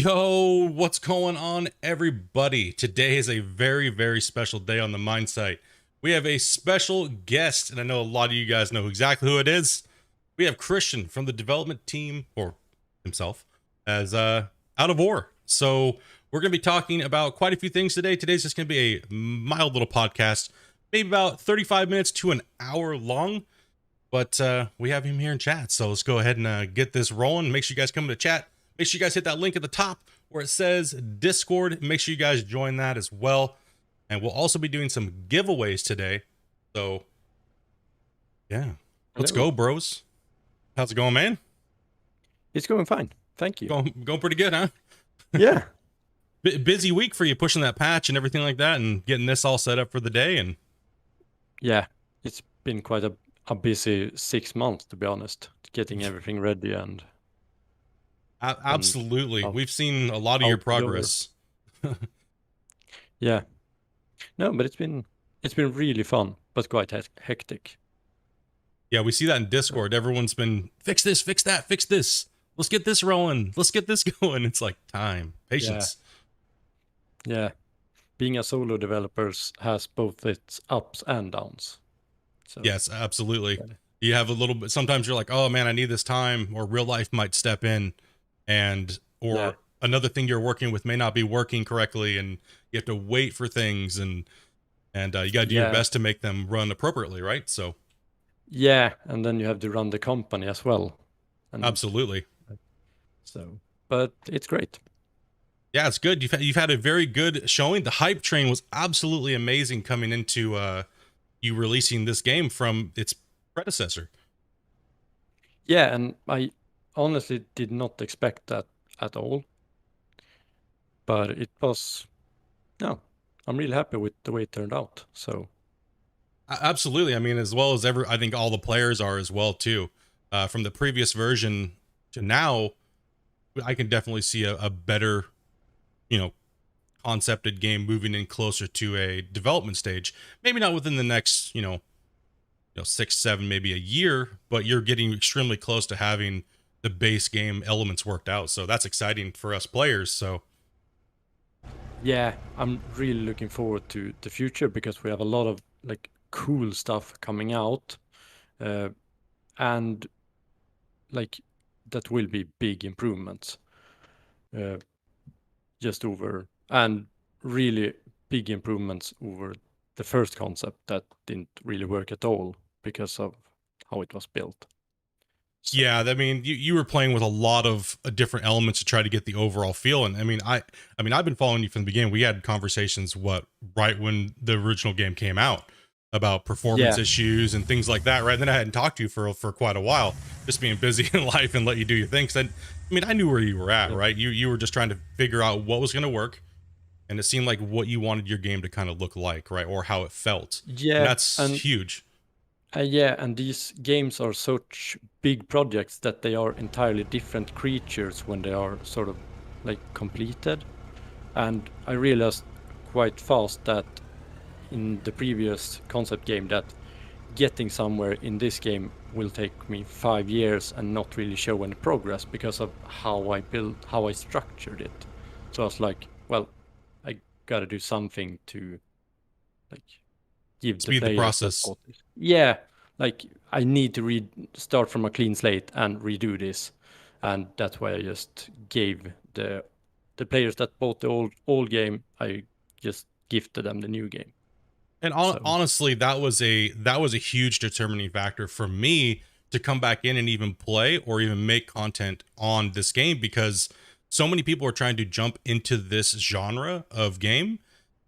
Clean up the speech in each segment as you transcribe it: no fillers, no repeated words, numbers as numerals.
Yo, what's going on, everybody? Today is a very, very special day on the mine site. We have a special guest, and I know a lot of you guys know exactly who it is. We have Christian from the development team, or himself, as out of ore. So we're going to be talking about quite a few things today. Today's just going to be a mild little podcast, maybe about 35 minutes to an hour long. But we have him here in chat, so let's go ahead and get this rolling. Make sure you guys come to chat. Make sure you guys hit that link at the top where it says Discord. Make sure you guys join that as well. And we'll also be doing some giveaways today. So, yeah. Let's go, bros. How's it going, man? It's going fine. Thank you. Going pretty good, huh? Yeah. Busy week for you pushing that patch and everything like that and getting this all set up for the day. And yeah, it's been quite a busy 6 months, to be honest, getting everything ready and absolutely. We've seen a lot of your progress. Yeah. No, but it's been really fun, but quite hectic. Yeah, we see that in Discord. Everyone's been fix this, fix that, fix this. Let's get this rolling. Let's get this going. It's like time, patience. Yeah. Being a solo developer has both its ups and downs. So, yes, absolutely. You have a little bit, sometimes you're like, oh man, I need this time, or real life might step in or another thing you're working with may not be working correctly, and you have to wait for things, and you got to do your best to make them run appropriately, right? So yeah, and then you have to run the company as well. And absolutely. So, but it's great. Yeah, it's good. You've had a very good showing. The hype train was absolutely amazing coming into you releasing this game from its predecessor. Yeah, and I honestly did not expect that at all. But it was, no, I'm really happy with the way it turned out. So absolutely. I mean, as well as I think all the players are as well too. From the previous version to now, I can definitely see a better, concepted game moving in closer to a development stage. Maybe not within the next, 6, 7, maybe a year, but you're getting extremely close to having the base game elements worked out. So that's exciting for us players. So yeah, I'm really looking forward to the future because we have a lot of like cool stuff coming out, and like that will be big improvements, just over, and really big improvements over the first concept that didn't really work at all because of how it was built. So. Yeah, I mean, you were playing with a lot of different elements to try to get the overall feel, and I mean, I've been following you from the beginning. We had conversations right when the original game came out about performance issues and things like that, right? And then I hadn't talked to you for quite a while, just being busy in life and let you do your things. And I mean, I knew where you were at, right? You were just trying to figure out what was going to work, and it seemed like what you wanted your game to kind of look like, right, or how it felt. Yeah, and that's huge. Yeah, and these games are such big projects that they are entirely different creatures when they are sort of like completed. And I realized quite fast that in the previous concept game that getting somewhere in this game will take me 5 years and not really show any progress because of how I structured it. So I was like, well, I gotta do something to like give speed the process. Yeah, like I need to start from a clean slate and redo this, and that's why I just gave the players that bought the old game, I just gifted them the new game. And honestly, that was a huge determining factor for me to come back in and even play or even make content on this game, because so many people are trying to jump into this genre of game,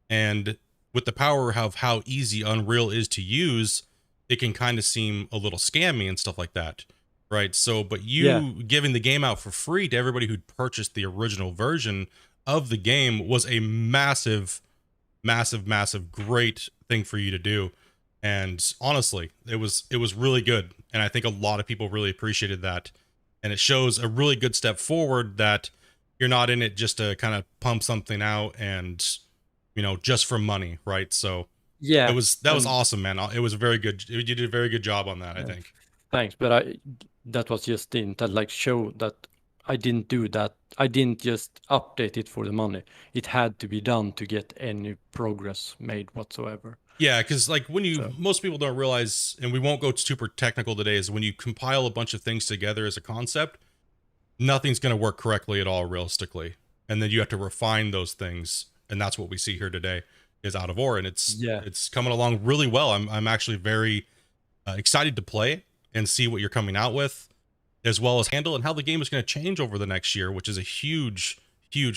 and with the power of how easy Unreal is to use, it can kind of seem a little scammy and stuff like that, right? So, but giving the game out for free to everybody who'd purchased the original version of the game was a massive great thing for you to do. And honestly, it was really good, and I think a lot of people really appreciated that, and it shows a really good step forward that you're not in it just to kind of pump something out and just for money, right? So yeah, that was awesome, man. It was very good. You did a very good job on that, I think. Thanks, but that was just the intent, like show that I didn't do that. I didn't just update it for the money. It had to be done to get any progress made whatsoever. Yeah, because like when you So most people don't realize, and we won't go super technical today, is when you compile a bunch of things together as a concept, nothing's going to work correctly at all realistically, and then you have to refine those things, and that's what we see here today is Out of Ore, and yeah, it's coming along really well. I'm actually very excited to play and see what you're coming out with, as well as handle and how the game is going to change over the next year, which is a huge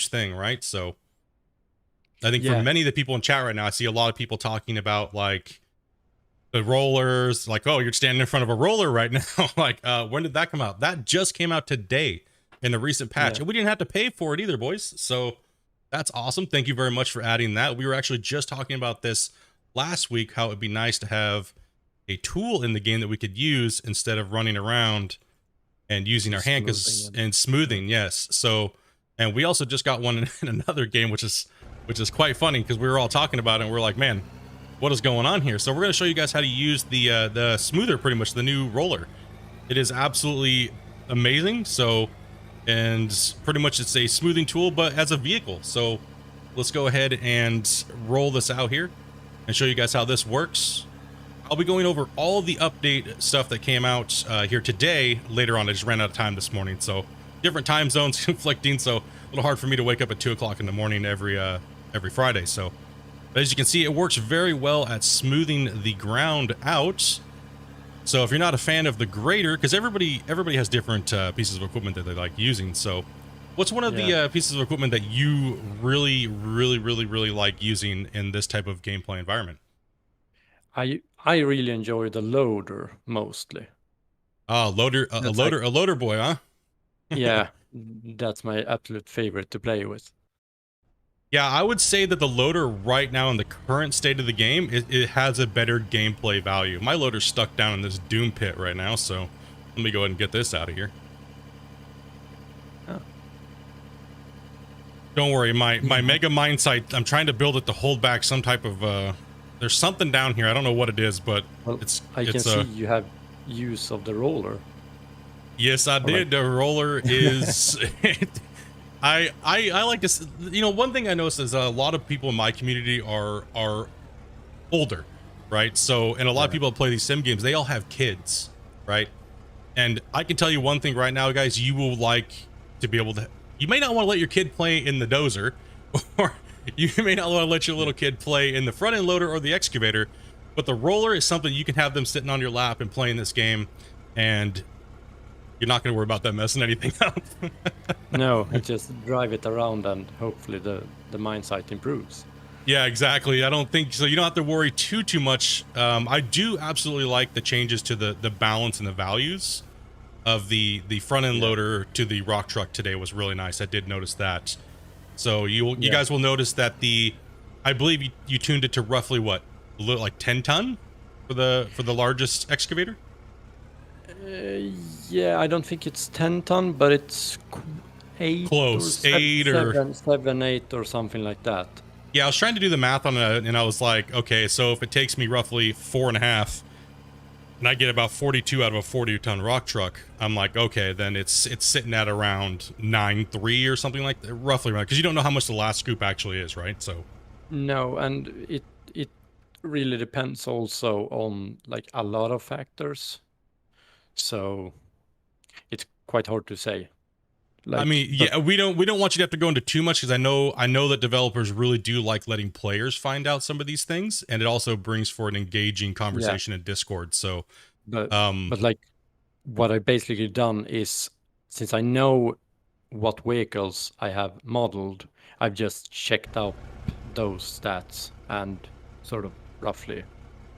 thing, right? So I think for yeah, many of the people in chat right now, I see a lot of people talking about like the rollers, like, oh, you're standing in front of a roller right now. Like, when did that come out? That just came out today in a recent patch, yeah. and we didn't have to pay for it either, boys. So that's awesome. Thank you very much for adding that. We were actually just talking about this last week, how it'd be nice to have a tool in the game that we could use instead of running around and using our hand and smoothing. Yes. So, and we also just got one in another game, which is quite funny because we were all talking about it and we're like, man, what is going on here? So we're going to show you guys how to use the smoother, pretty much the new roller. It is absolutely amazing. So, and pretty much it's a smoothing tool, but as a vehicle. So let's go ahead and roll this out here and show you guys how this works. I'll be going over all the update stuff that came out here today. Later on, I just ran out of time this morning, so different time zones conflicting, so a little hard for me to wake up at 2 o'clock in the morning every Friday. So as you can see, it works very well at smoothing the ground out. So if you're not a fan of the grader, because everybody has different pieces of equipment that they like using. So what's one of the pieces of equipment that you really like using in this type of gameplay environment? I really enjoy the loader mostly. Oh, loader, a loader boy, huh? Yeah, that's my absolute favorite to play with. Yeah, I would say that the loader right now in the current state of the game, it has a better gameplay value. My loader's stuck down in this doom pit right now, so let me go ahead and get this out of here. Oh. Don't worry, my mega mine site, I'm trying to build it to hold back some type of, there's something down here. I don't know what it is, but well, I can see you have use of the roller. Yes, I did. The roller is... I like this. You know, one thing I noticed is a lot of people in my community are older, right? So, and a lot of people that play these sim games, they all have kids, right? And I can tell you one thing right now, guys, you will like to be able to, you may not want to let your kid play in the dozer, or you may not want to let your little kid play in the front end loader or the excavator, but the roller is something you can have them sitting on your lap and playing this game, and you're not going to worry about them messing anything up. No, you just drive it around and hopefully the mine site improves. Yeah, exactly. I don't think so. You don't have to worry too much. I do absolutely like the changes to the balance and the values of the front end loader to the rock truck today was really nice. I did notice that. So you guys will notice that I believe you tuned it to roughly what, like 10 ton for the largest excavator. Yeah, I don't think it's 10 ton, but it's 8 close, or 8 or 7, 8 or something like that. Yeah, I was trying to do the math on it, and I was like, okay, so if it takes me roughly 4.5, and I get about 42 out of a 40-ton rock truck, I'm like, okay, then it's sitting at around 9.3 or something like that, roughly around, because you don't know how much the last scoop actually is, right? So no, and it really depends also on like a lot of factors. So it's quite hard to say. Like, I mean, yeah, we don't want you to have to go into too much, because I know that developers really do like letting players find out some of these things, and it also brings for an engaging conversation in Discord. So, but like what I basically done is, since I know what vehicles I have modeled, I've just checked out those stats and sort of roughly.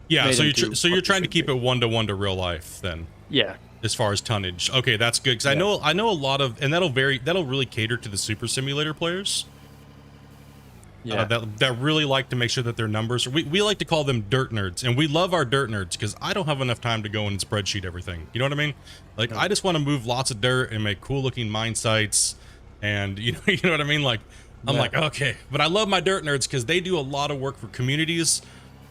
Yeah, so you're trying to keep it 1-to-1 to real life then. Yeah. As far as tonnage, okay, that's good, because I know a lot of, and that'll really cater to the super simulator players. Yeah, that really like to make sure that their numbers. We like to call them dirt nerds, and we love our dirt nerds because I don't have enough time to go and spreadsheet everything. You know what I mean? Like I just want to move lots of dirt and make cool looking mine sites, and you know what I mean. Like I'm like, okay, but I love my dirt nerds because they do a lot of work for communities,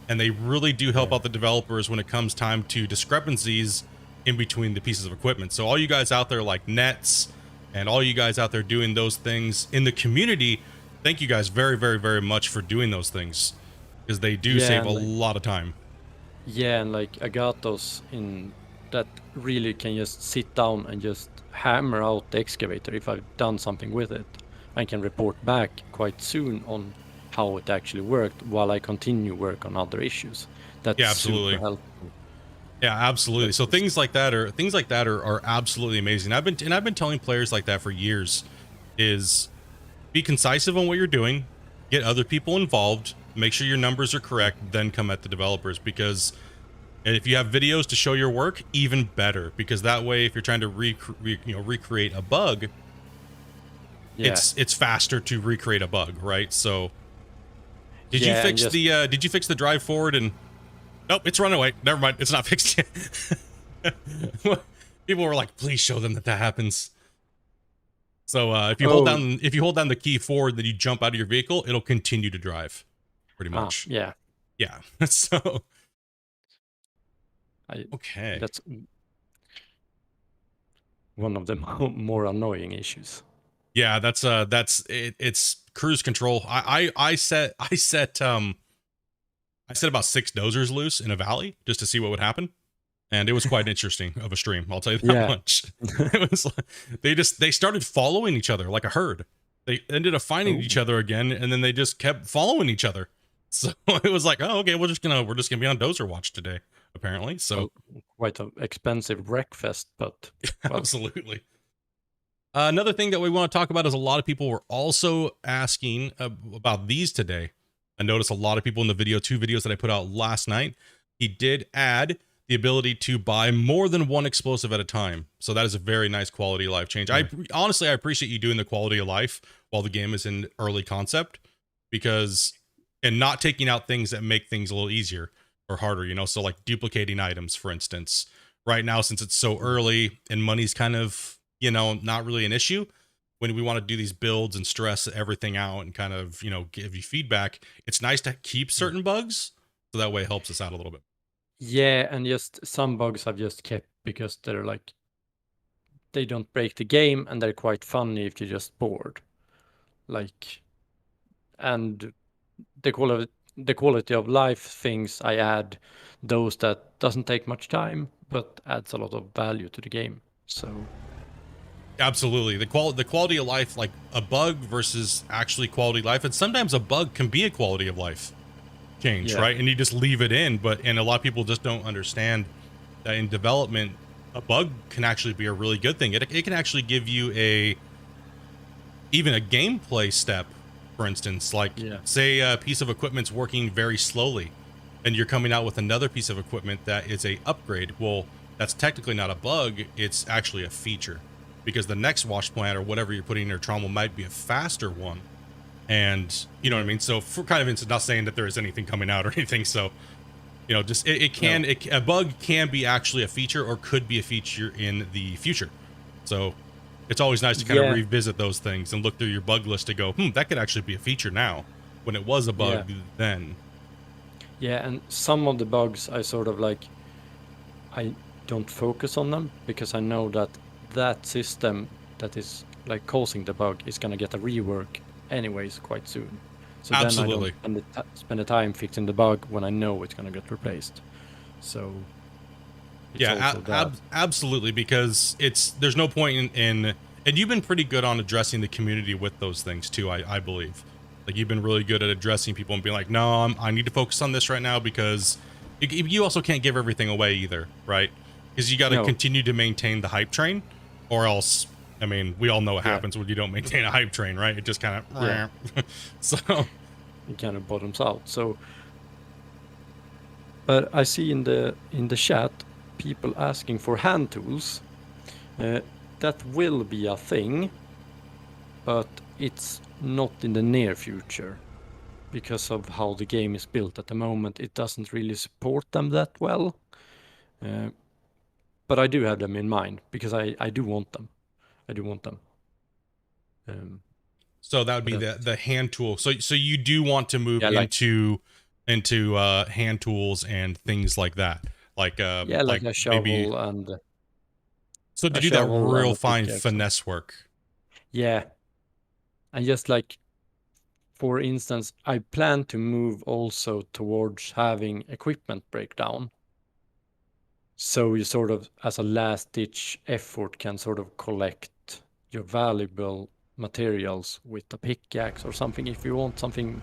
and they really do help out the developers when it comes time to discrepancies in between the pieces of equipment. So all you guys out there like nets And all you guys out there doing those things in the community, thank you guys very, very, very much for doing those things, because they do Yeah, save a and like lot of time. yeah, and like Agatos in that really can just sit down and just hammer out the excavator if I've done something with it. I can report back quite soon on how it actually worked while I continue work on other issues. That's Yeah, super absolutely. helpful. Yeah, absolutely. That's So just things like that are absolutely amazing. I've been telling players like that for years, is be concisive on what you're doing, get other people involved, make sure your numbers are correct, then come at the developers. Because if you have videos to show your work, even better, because that way if you're trying to recreate a bug, yeah, it's faster to recreate a bug, right? So yeah, and just did you fix the drive forward and nope, it's run away. Never mind, it's not fixed yet. People were like, please show them that that happens. So oh if you hold down the key forward, then you jump out of your vehicle, it'll continue to drive, pretty much. yeah, Yeah. So I okay. that's one of the more annoying issues. Yeah, that's it, it's cruise control. I set about 6 dozers loose in a valley just to see what would happen. And it was quite interesting of a stream, I'll tell you that Yeah. much. It was like, they started following each other like a herd. They ended up finding Oh. each other again, and then they just kept following each other. So it was like, oh, okay, we're just gonna be on dozer watch today, apparently. So Quite an expensive breakfast, but well, absolutely. Another thing that we want to talk about is a lot of people were also asking about these today. I noticed a lot of people in the video, 2 videos that I put out last night. He did add the ability to buy more than one explosive at a time. So that is a very nice quality of life change. I honestly, I appreciate you doing the quality of life while the game is in early concept, because and not taking out things that make things a little easier or harder, you know, so like duplicating items, for instance. Right now, since it's so early and money's kind of, you know, not really an issue, when we want to do these builds and stress everything out and kind of, you know, give you feedback, it's nice to keep certain bugs, so that way it helps us out a little bit. yeah, and just some bugs I've just kept because they're like they don't break the game and they're quite funny if you're just bored. Like, and the quality of life things I add, those that doesn't take much time but adds a lot of value to the game. So Absolutely. The quality of life, like a bug versus actually quality of life. And sometimes a bug can be a quality of life change, yeah, right? And you just leave it in. And a lot of people just don't understand that in development, a bug can actually be a really good thing. It can actually give you even a gameplay step, for instance, like yeah, say a piece of equipment's working very slowly and you're coming out with another piece of equipment that is a upgrade. Well, that's technically not a bug, it's actually a feature, because the next wash plant or whatever you're putting in your trommel might be a faster one. And you know what I mean? So for kind of instance, not saying that there is anything coming out or anything. So, you know, just no, a bug can be actually a feature or could be a feature in the future. So it's always nice to kind of yeah, revisit those things and look through your bug list to go, that could actually be a feature now when it was a yeah, bug then. yeah, and some of the bugs I sort of like I don't focus on them because I know that that system that is like causing the bug is gonna get a rework anyways quite soon. So then I don't Absolutely. spend the time fixing the bug when I know it's gonna get replaced. So it's Yeah, also that. absolutely, because there's no point in and you've been pretty good on addressing the community with those things too. I believe, like you've been really good at addressing people and being like, no, I need to focus on this right now, because you also can't give everything away either, right? Because you got to No, continue to maintain the hype train, or else, I mean, we all know what yeah, happens when you don't maintain a hype train, right? It just kind yeah, of so it kind of bottoms out. So, but I see in the chat people asking for hand tools. Uh, that will be a thing, but it's not in the near future because of how the game is built at the moment. It doesn't really support them that well. Uh, but I do have them in mind because I do want them. I do want them. Um, so that would but be that's, the hand tool. So you do want to move yeah, like into hand tools and things like that, yeah, like like a maybe. shovel and So to do that real a fine pickaxe. finesse work. Yeah, and just like, for instance, I plan to move also towards having equipment breakdown. So you sort of, as a last ditch effort, can sort of collect your valuable materials with a pickaxe or something if you want something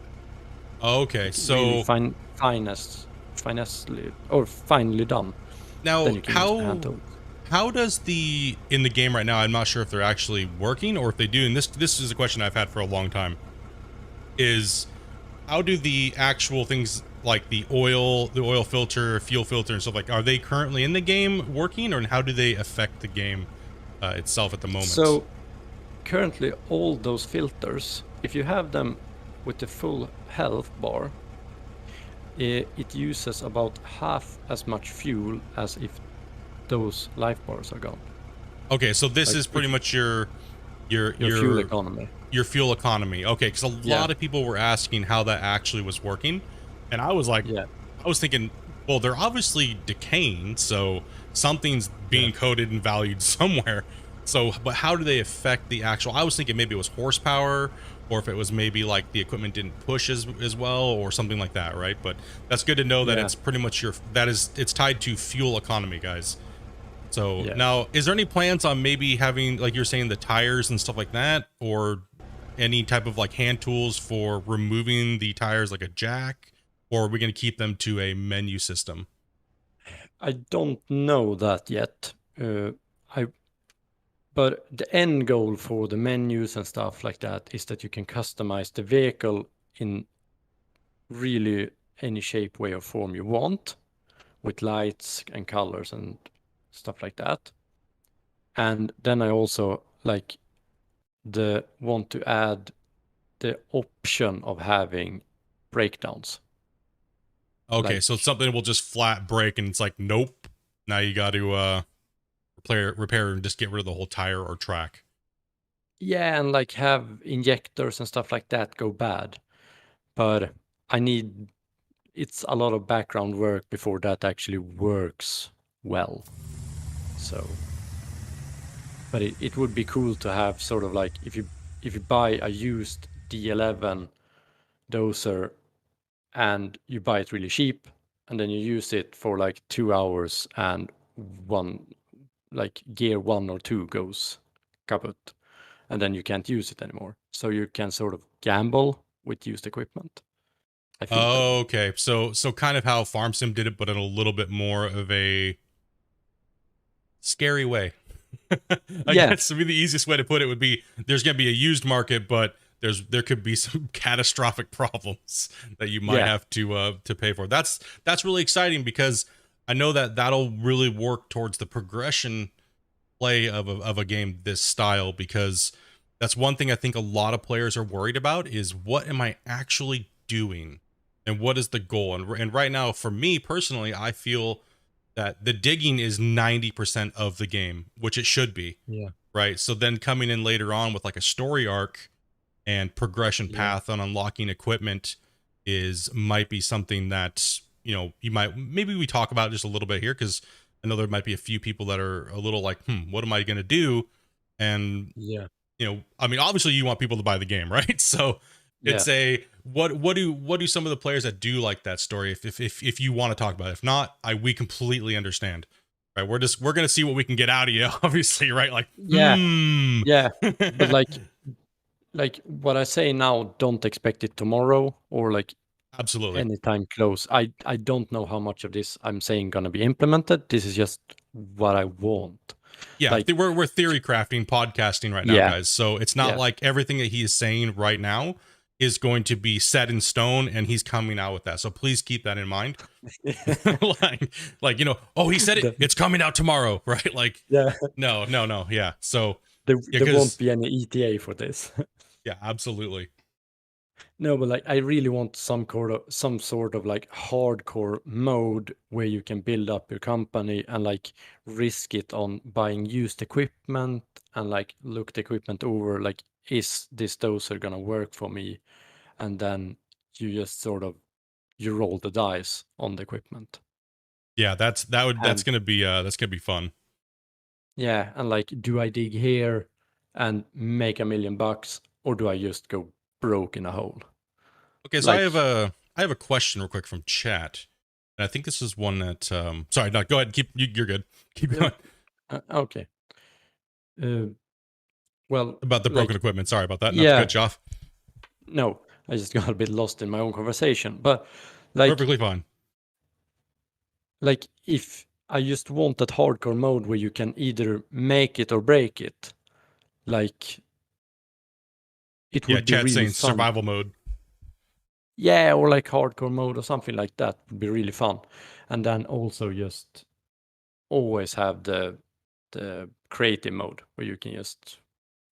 Okay, like really so finely or finely done. Then now you can use the hand tools. how does the in the game right now? I'm not sure if they're actually working or if they do. And this is a question I've had for a long time. Is how do the actual things like the oil filter, fuel filter, and stuff like, are they currently in the game working, or how do they affect the game itself at the moment? So currently all those filters, if you have them with the full health bar, it uses about half as much fuel as if those life bars are gone. Okay, so this Like is if pretty much your your your fuel your economy. your fuel economy. Okay, because a Yeah, lot of people were asking how that actually was working, and I was like, yeah, I was thinking, well, they're obviously decaying, so something's yeah. being coded and valued somewhere. So, but how do they affect the actual? I was thinking maybe it was horsepower, or if it was maybe like the equipment didn't push as well, or something like that, right? But that's good to know that Yeah, it's pretty much it's tied to fuel economy, guys. So yeah. now, is there any plans on maybe having, like you're saying, the tires and stuff like that, or any type of like hand tools for removing the tires, like a jack, or are we going to keep them to a menu system? I don't know that yet. I But the end goal for the menus and stuff like that is that you can customize the vehicle in really any shape, way, or form you want, with lights and colors and stuff like that. And then I also like the want to add the option of having breakdowns. Okay, so it's Like, something that will just flat break, and it's like, nope. Now you got to repair and just get rid of the whole tire or track. yeah, and like have injectors and stuff like that go bad. But I need it's a lot of background work before that actually works well. So, but it would be cool to have sort of like if you buy a used D11 dozer and you buy it really cheap and then you use it for like 2 hours and one like gear 1 or 2 goes kaput and then you can't use it anymore. So you can sort of gamble with used equipment. I think that would. Okay, so kind of how Farm Sim did it, but in a little bit more of a scary way. I Yeah, guess to be the easiest way to put it would be there's going to be a used market, but there could be some catastrophic problems that you might yeah, have to pay for. That's really exciting because I know that that'll really work towards the progression play of a game this style, because that's one thing I think a lot of players are worried about is, what am I actually doing and what is the goal? And right now, for me personally, I feel that the digging is 90% of the game, which it should be, yeah, right? So then coming in later on with like a story arc and progression yeah, path on unlocking equipment is might be something that, you might, maybe we talk about just a little bit here, because I know there might be a few people that are a little like, what am I going to do? And yeah, I mean, obviously you want people to buy the game, right? So yeah. it's a, what do some of the players that do like that story, if you want to talk about it? If not, we completely understand, right? We're gonna see what we can get out of you, obviously, right? Like, Yeah, yeah, but like what I say now, don't expect it tomorrow or like Absolutely. anytime close. I don't know how much of this I'm saying gonna be implemented. This is just what I want. Yeah, Like, we're theory crafting podcasting right now, yeah, guys. So it's not yeah, like everything that he is saying right now is going to be set in stone, and he's coming out with that. So please keep that in mind. like oh, he said the, it's coming out tomorrow, right? Like, yeah. no, yeah. So yeah, There won't because be any ETA for this. yeah, absolutely. No, but like I really want some sort of like hardcore mode where you can build up your company and like risk it on buying used equipment and like look the equipment over, like is this dozer gonna work for me? And then you just sort of you roll the dice on the equipment. Yeah, that's And gonna be fun. yeah, and like do I dig here? and make $1 million, or do I just go broke in a hole? Okay, so Like, I have a question real quick from chat, and I think this is one that sorry, no, go ahead. You're good. Keep going. okay. Well, About the broken like, equipment. Sorry about that. Not to yeah, cut you off. no, I just got a bit lost in my own conversation. But like, Perfectly fine. like if I just want that hardcore mode where you can either make it or break it, like it Yeah, would be chat really saying fun. survival mode. Yeah, or like hardcore mode or something like that would be really fun. And then also just always have the creative mode where you can just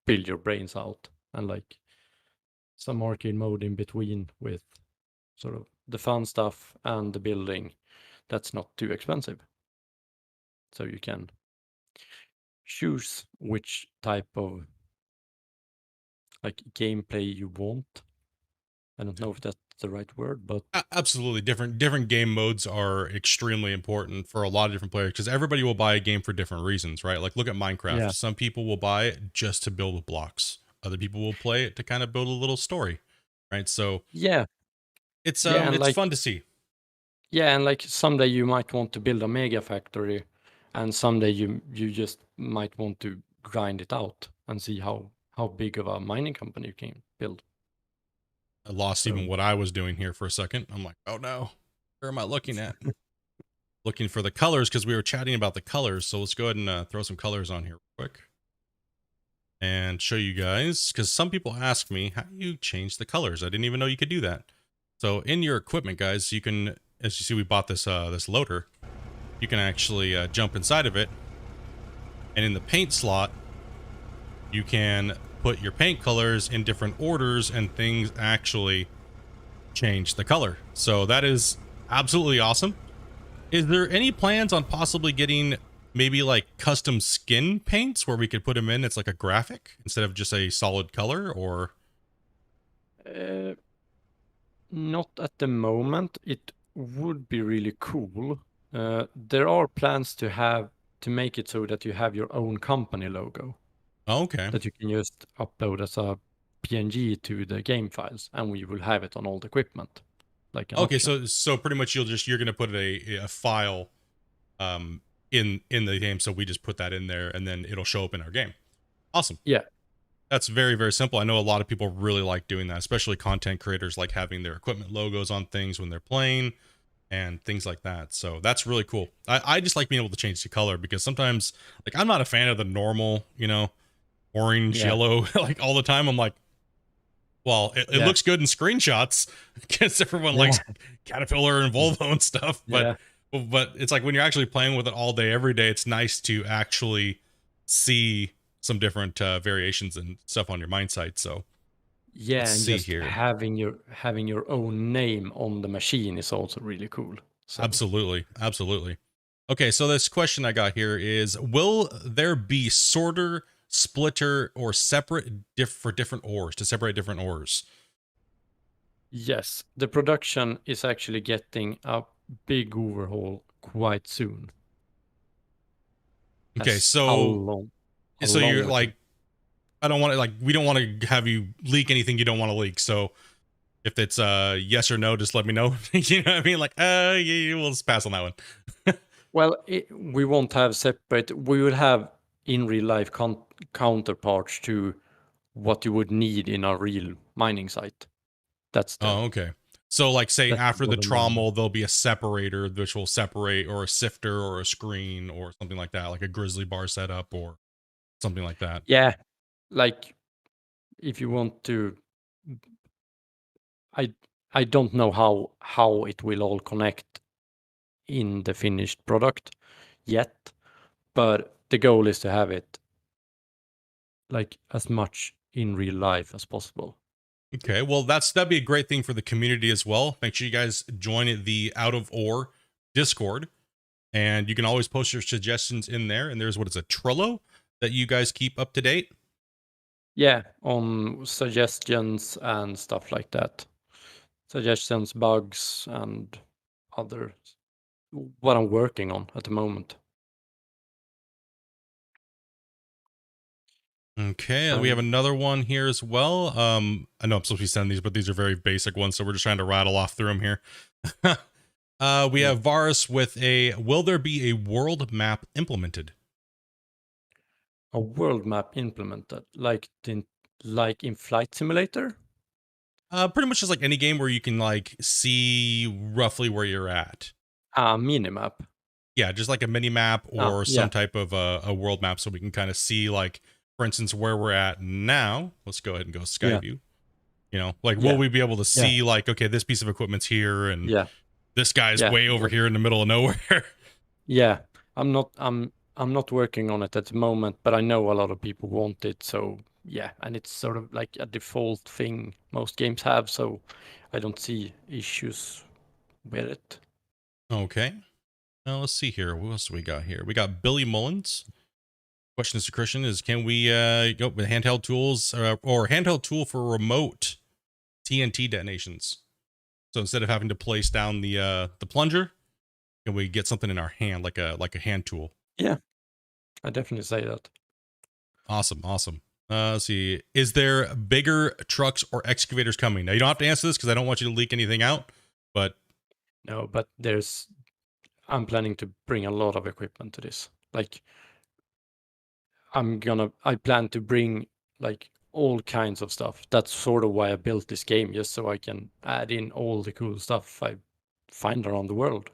build your brains out, and like some arcade mode in between with sort of the fun stuff and the building that's not too expensive. So you can choose which type of like gameplay you want. I don't know if that's the right word, but Absolutely, different game modes are extremely important for a lot of different players because everybody will buy a game for different reasons, right? Like look at Minecraft. yeah, Some people will buy it just to build blocks. Other people will play it to kind of build a little story, right? So yeah, yeah, and it's like fun to see. yeah, and like someday you might want to build a mega factory, and someday you just might want to grind it out and see how big of a mining company you can build. I lost even So what I was doing here for a second. I'm like, oh no, where am I looking at? Looking for the colors because we were chatting about the colors. So let's go ahead and throw some colors on here real quick and show you guys because some people ask me how do you change the colors. I didn't even know you could do that. So in your equipment, guys, you can, as you see, we bought this this loader. You can actually jump inside of it, and in the paint slot, you can put your paint colors in different orders, and things actually change the color. So that is absolutely awesome. Is there any plans on possibly getting maybe like custom skin paints where we could put them in? It's like a graphic instead of just a solid color, or uh, not at the moment. It would be really cool. There are plans to make it so that you have your own company logo oh, okay. that you can just upload as a PNG to the game files, and we will have it on all the equipment, like an Okay, option. so pretty much you're gonna put a file in the game, so we just put that in there and then it'll show up in our game. Awesome. Yeah, That's very, very simple. I know a lot of people really like doing that, especially content creators like having their equipment logos on things when they're playing and things like that. So that's really cool. I just like being able to change the color because sometimes, like, I'm not a fan of the normal, orange, yeah, yellow, like all the time. I'm like, well, it yeah, looks good in screenshots because everyone yeah, likes Caterpillar and Volvo and stuff. yeah, But it's like when you're actually playing with it all day, every day, it's nice to actually see some different variations and stuff on your mine site. So yeah, let's and see just here. having your own name on the machine is also really cool. So Absolutely. Absolutely. Okay, so this question I got here is, will there be sorter, splitter, or separate for different ores to separate different ores? yes, the production is actually getting a big overhaul quite soon. Okay, As so a you're long like, I don't want to, like, we don't want to have you leak anything you don't want to leak. So if it's yes or no, just let me know. You know what I mean? Like, yeah, we'll just pass on that one. well, we won't have separate. We will have in real life counterparts to what you would need in a real mining site. That's the Oh, okay. So, like, say that's after the the main. trommel, there'll be a separator which will separate, or a sifter, or a screen, or something like that, like a grizzly bar setup, or something like that. Yeah, like if you want to, I I don't know how it will all connect in the finished product yet, but the goal is to have it like as much in real life as possible. Okay, well, that'd be a great thing for the community as well. Make sure you guys join the Out of Ore Discord, and you can always post your suggestions in there. And there's what is a Trello that you guys keep up to date. Yeah, on suggestions and stuff like that. Suggestions, bugs, and other what I'm working on at the moment. Okay, we have another one here as well. I know I'm supposed to be sending these, but these are very basic ones, so we're just trying to rattle off through them here. We have Varus with will there be a world map implemented? A world map implemented, like in Flight Simulator? Pretty much just like any game where you can like see roughly where you're at. A minimap. Yeah, just like a mini map or Yeah. some type of a world map, so we can kind of see, like, for instance, where we're at now. Let's go ahead and go Skyview. You know, like, will we be able to see, like, okay, this piece of equipment's here, and this guy's way over here in the middle of nowhere? Yeah, I'm not working on it at the moment, but I know a lot of people want it. So yeah, and it's sort of like a default thing most games have. So I don't see issues with it. Okay. Now let's see here. What else do we got here? We got Billy Mullins. Question is to Christian is, can we go with handheld tools or handheld tool for remote TNT detonations? So instead of having to place down the plunger, can we get something in our hand, like a hand tool? Yeah, I definitely say that. Awesome. Let's see. Is there bigger trucks or excavators coming? Now, you don't have to answer this because I don't want you to leak anything out, but... No, but I'm planning to bring a lot of equipment to this. Like, I plan to bring like all kinds of stuff. That's sort of why I built this game, just so I can add in all the cool stuff I find around the world,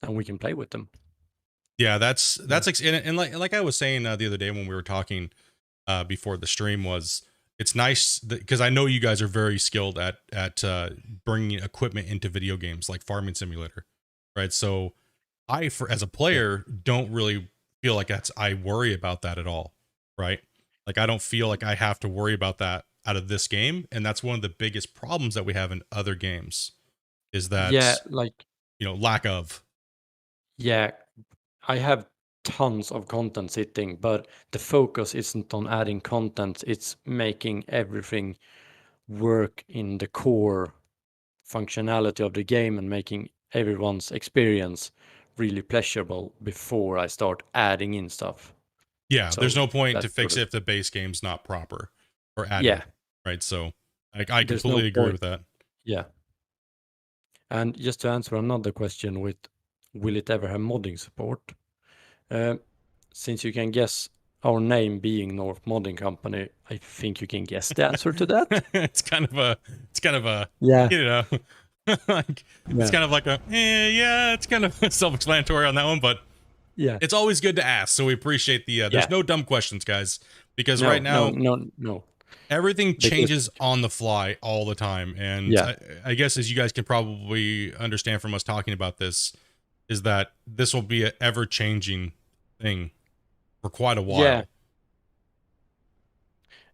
and we can play with them. Yeah, that's and like I was saying the other day when we were talking before the stream, was it's nice because I know you guys are very skilled at bringing equipment into video games like Farming Simulator, right? So as a player, don't really feel like I worry about that at all, right? Like, I don't feel like I have to worry about that out of this game, and that's one of the biggest problems that we have in other games, is that lack of. Yeah, I have tons of content sitting, but the focus isn't on adding content, it's making everything work in the core functionality of the game and making everyone's experience really pleasurable before I start adding in stuff. Yeah, so there's no point to fix it if the base game's not proper or added, right? So I completely agree with that. Yeah. And just to answer another question with, will it ever have modding support? Since you can guess our name being North Modding Company, I think you can guess the answer to that. It's kind of a you know, like, it's kind of like it's kind of self-explanatory on that one, but yeah, it's always good to ask. So we appreciate the there's no dumb questions, guys, because right now no. Everything changes on the fly all the time. And I guess, as you guys can probably understand from us talking about this, is that this will be an ever-changing thing for quite a while.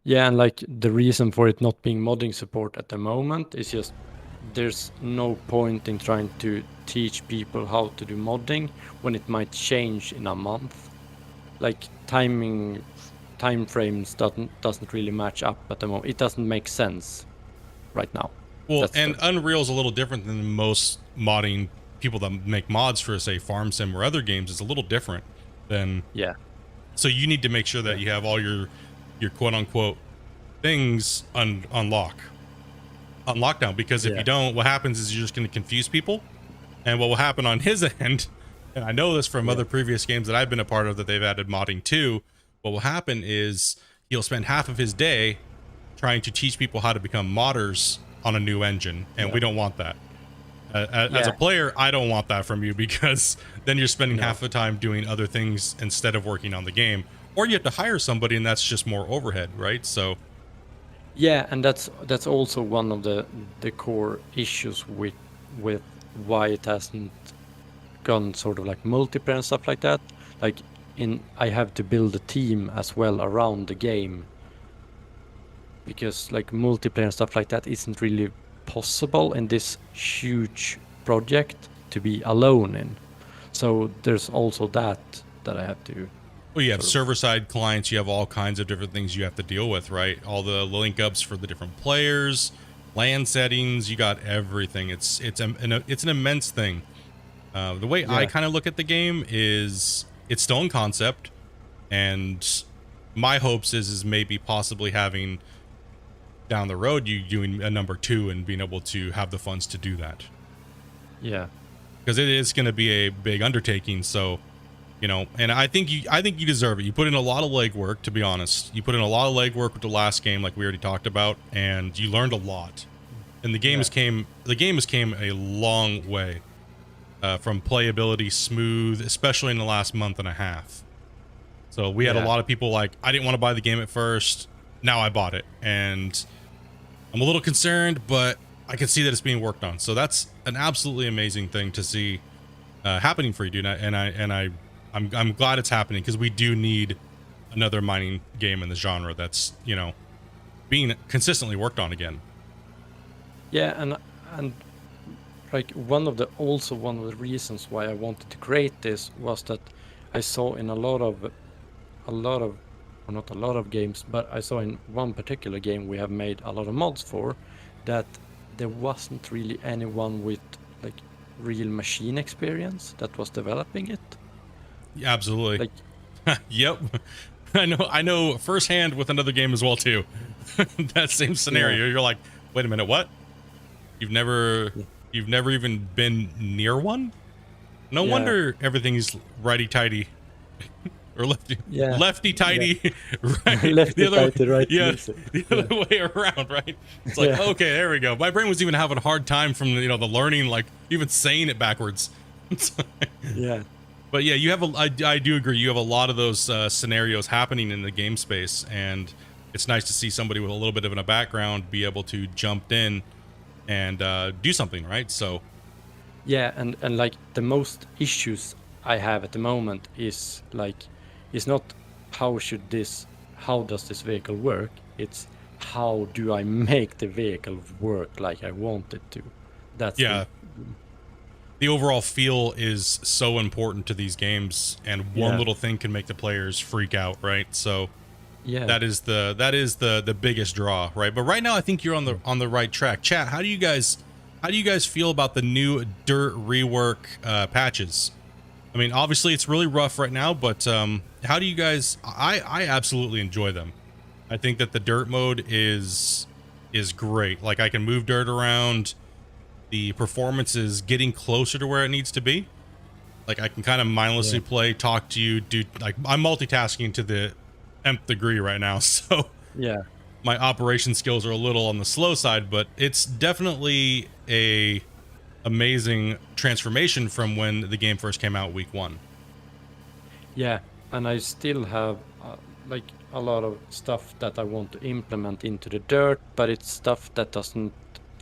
Yeah, and like the reason for it not being modding support at the moment is just there's no point in trying to teach people how to do modding when it might change in a month. Like time frames doesn't really match up at the moment. It doesn't make sense right now. Well, and Unreal is a little different than most modding people that make mods for, say, Farm Sim or other games. It's a little different than so you need to make sure that you have all your quote unquote things on lockdown, because if you don't, what happens is you're just going to confuse people. And what will happen on his end, and I know this from other previous games that I've been a part of that they've added modding to, what will happen is he'll spend half of his day trying to teach people how to become modders on a new engine, and we don't want that. As a player, I don't want that from you, because then you're spending half the time doing other things instead of working on the game, or you have to hire somebody, and that's just more overhead, right? So and that's also one of the core issues with why it hasn't gone sort of like multiplayer and stuff like that. Like I have to build a team as well around the game, because like multiplayer and stuff like that isn't really possible in this huge project to be alone in. So there's also that I have to. Well, you have server-side clients, you have all kinds of different things you have to deal with, right? All the link-ups for the different players, LAN settings, you got everything. It's an immense thing. The way I kind of look at the game is it's still in concept, and my hopes is maybe possibly having down the road you doing a number 2 and being able to have the funds to do that. Yeah. Because it is going to be a big undertaking. So, you know, and I think you deserve it. You put in a lot of legwork, to be honest. You put in a lot of legwork with the last game, like we already talked about, and you learned a lot. And the game has came a long way from playability smooth, especially in the last month and a half. So we had a lot of people like, I didn't want to buy the game at first. Now I bought it, and I'm a little concerned, but I can see that it's being worked on. So that's an absolutely amazing thing to see happening for you, dude. I'm glad it's happening, because we do need another mining game in the genre that's, you know, being consistently worked on again. Yeah, and like one of the reasons why I wanted to create this was that I saw in a lot of well, not a lot of games, but I saw in one particular game we have made a lot of mods for, that there wasn't really anyone with like real machine experience that was developing it. Yeah, absolutely. Like, yep. I know firsthand with another game as well too. That same scenario. You're like, wait a minute, what? You've never even been near one? No wonder everything's righty tighty. Or lefty tighty, right? Lefty tighty, right? The other way around, right? It's like, okay, there we go. My brain was even having a hard time from, you know, the learning, like even saying it backwards. Yeah. But yeah, you have I do agree. You have a lot of those scenarios happening in the game space, and it's nice to see somebody with a little bit of a background be able to jump in and do something, right? So yeah, and like the most issues I have at the moment is like, it's not how does this vehicle work? It's how do I make the vehicle work like I want it to? That's the overall feel is so important to these games, and one little thing can make the players freak out, right? So yeah, that is the biggest draw, right? But right now I think you're on the right track. Chat, how do you guys feel about the new dirt rework patches? I mean, obviously it's really rough right now, but how do you guys? I absolutely enjoy them. I think that the dirt mode is great. Like, I can move dirt around. The performance is getting closer to where it needs to be. Like, I can kind of mindlessly play, talk to you, do, like, I'm multitasking to the nth degree right now. So yeah, my operation skills are a little on the slow side, but it's definitely a amazing transformation from when the game first came out week 1. Yeah, and I still have like a lot of stuff that I want to implement into the dirt, but it's stuff that doesn't,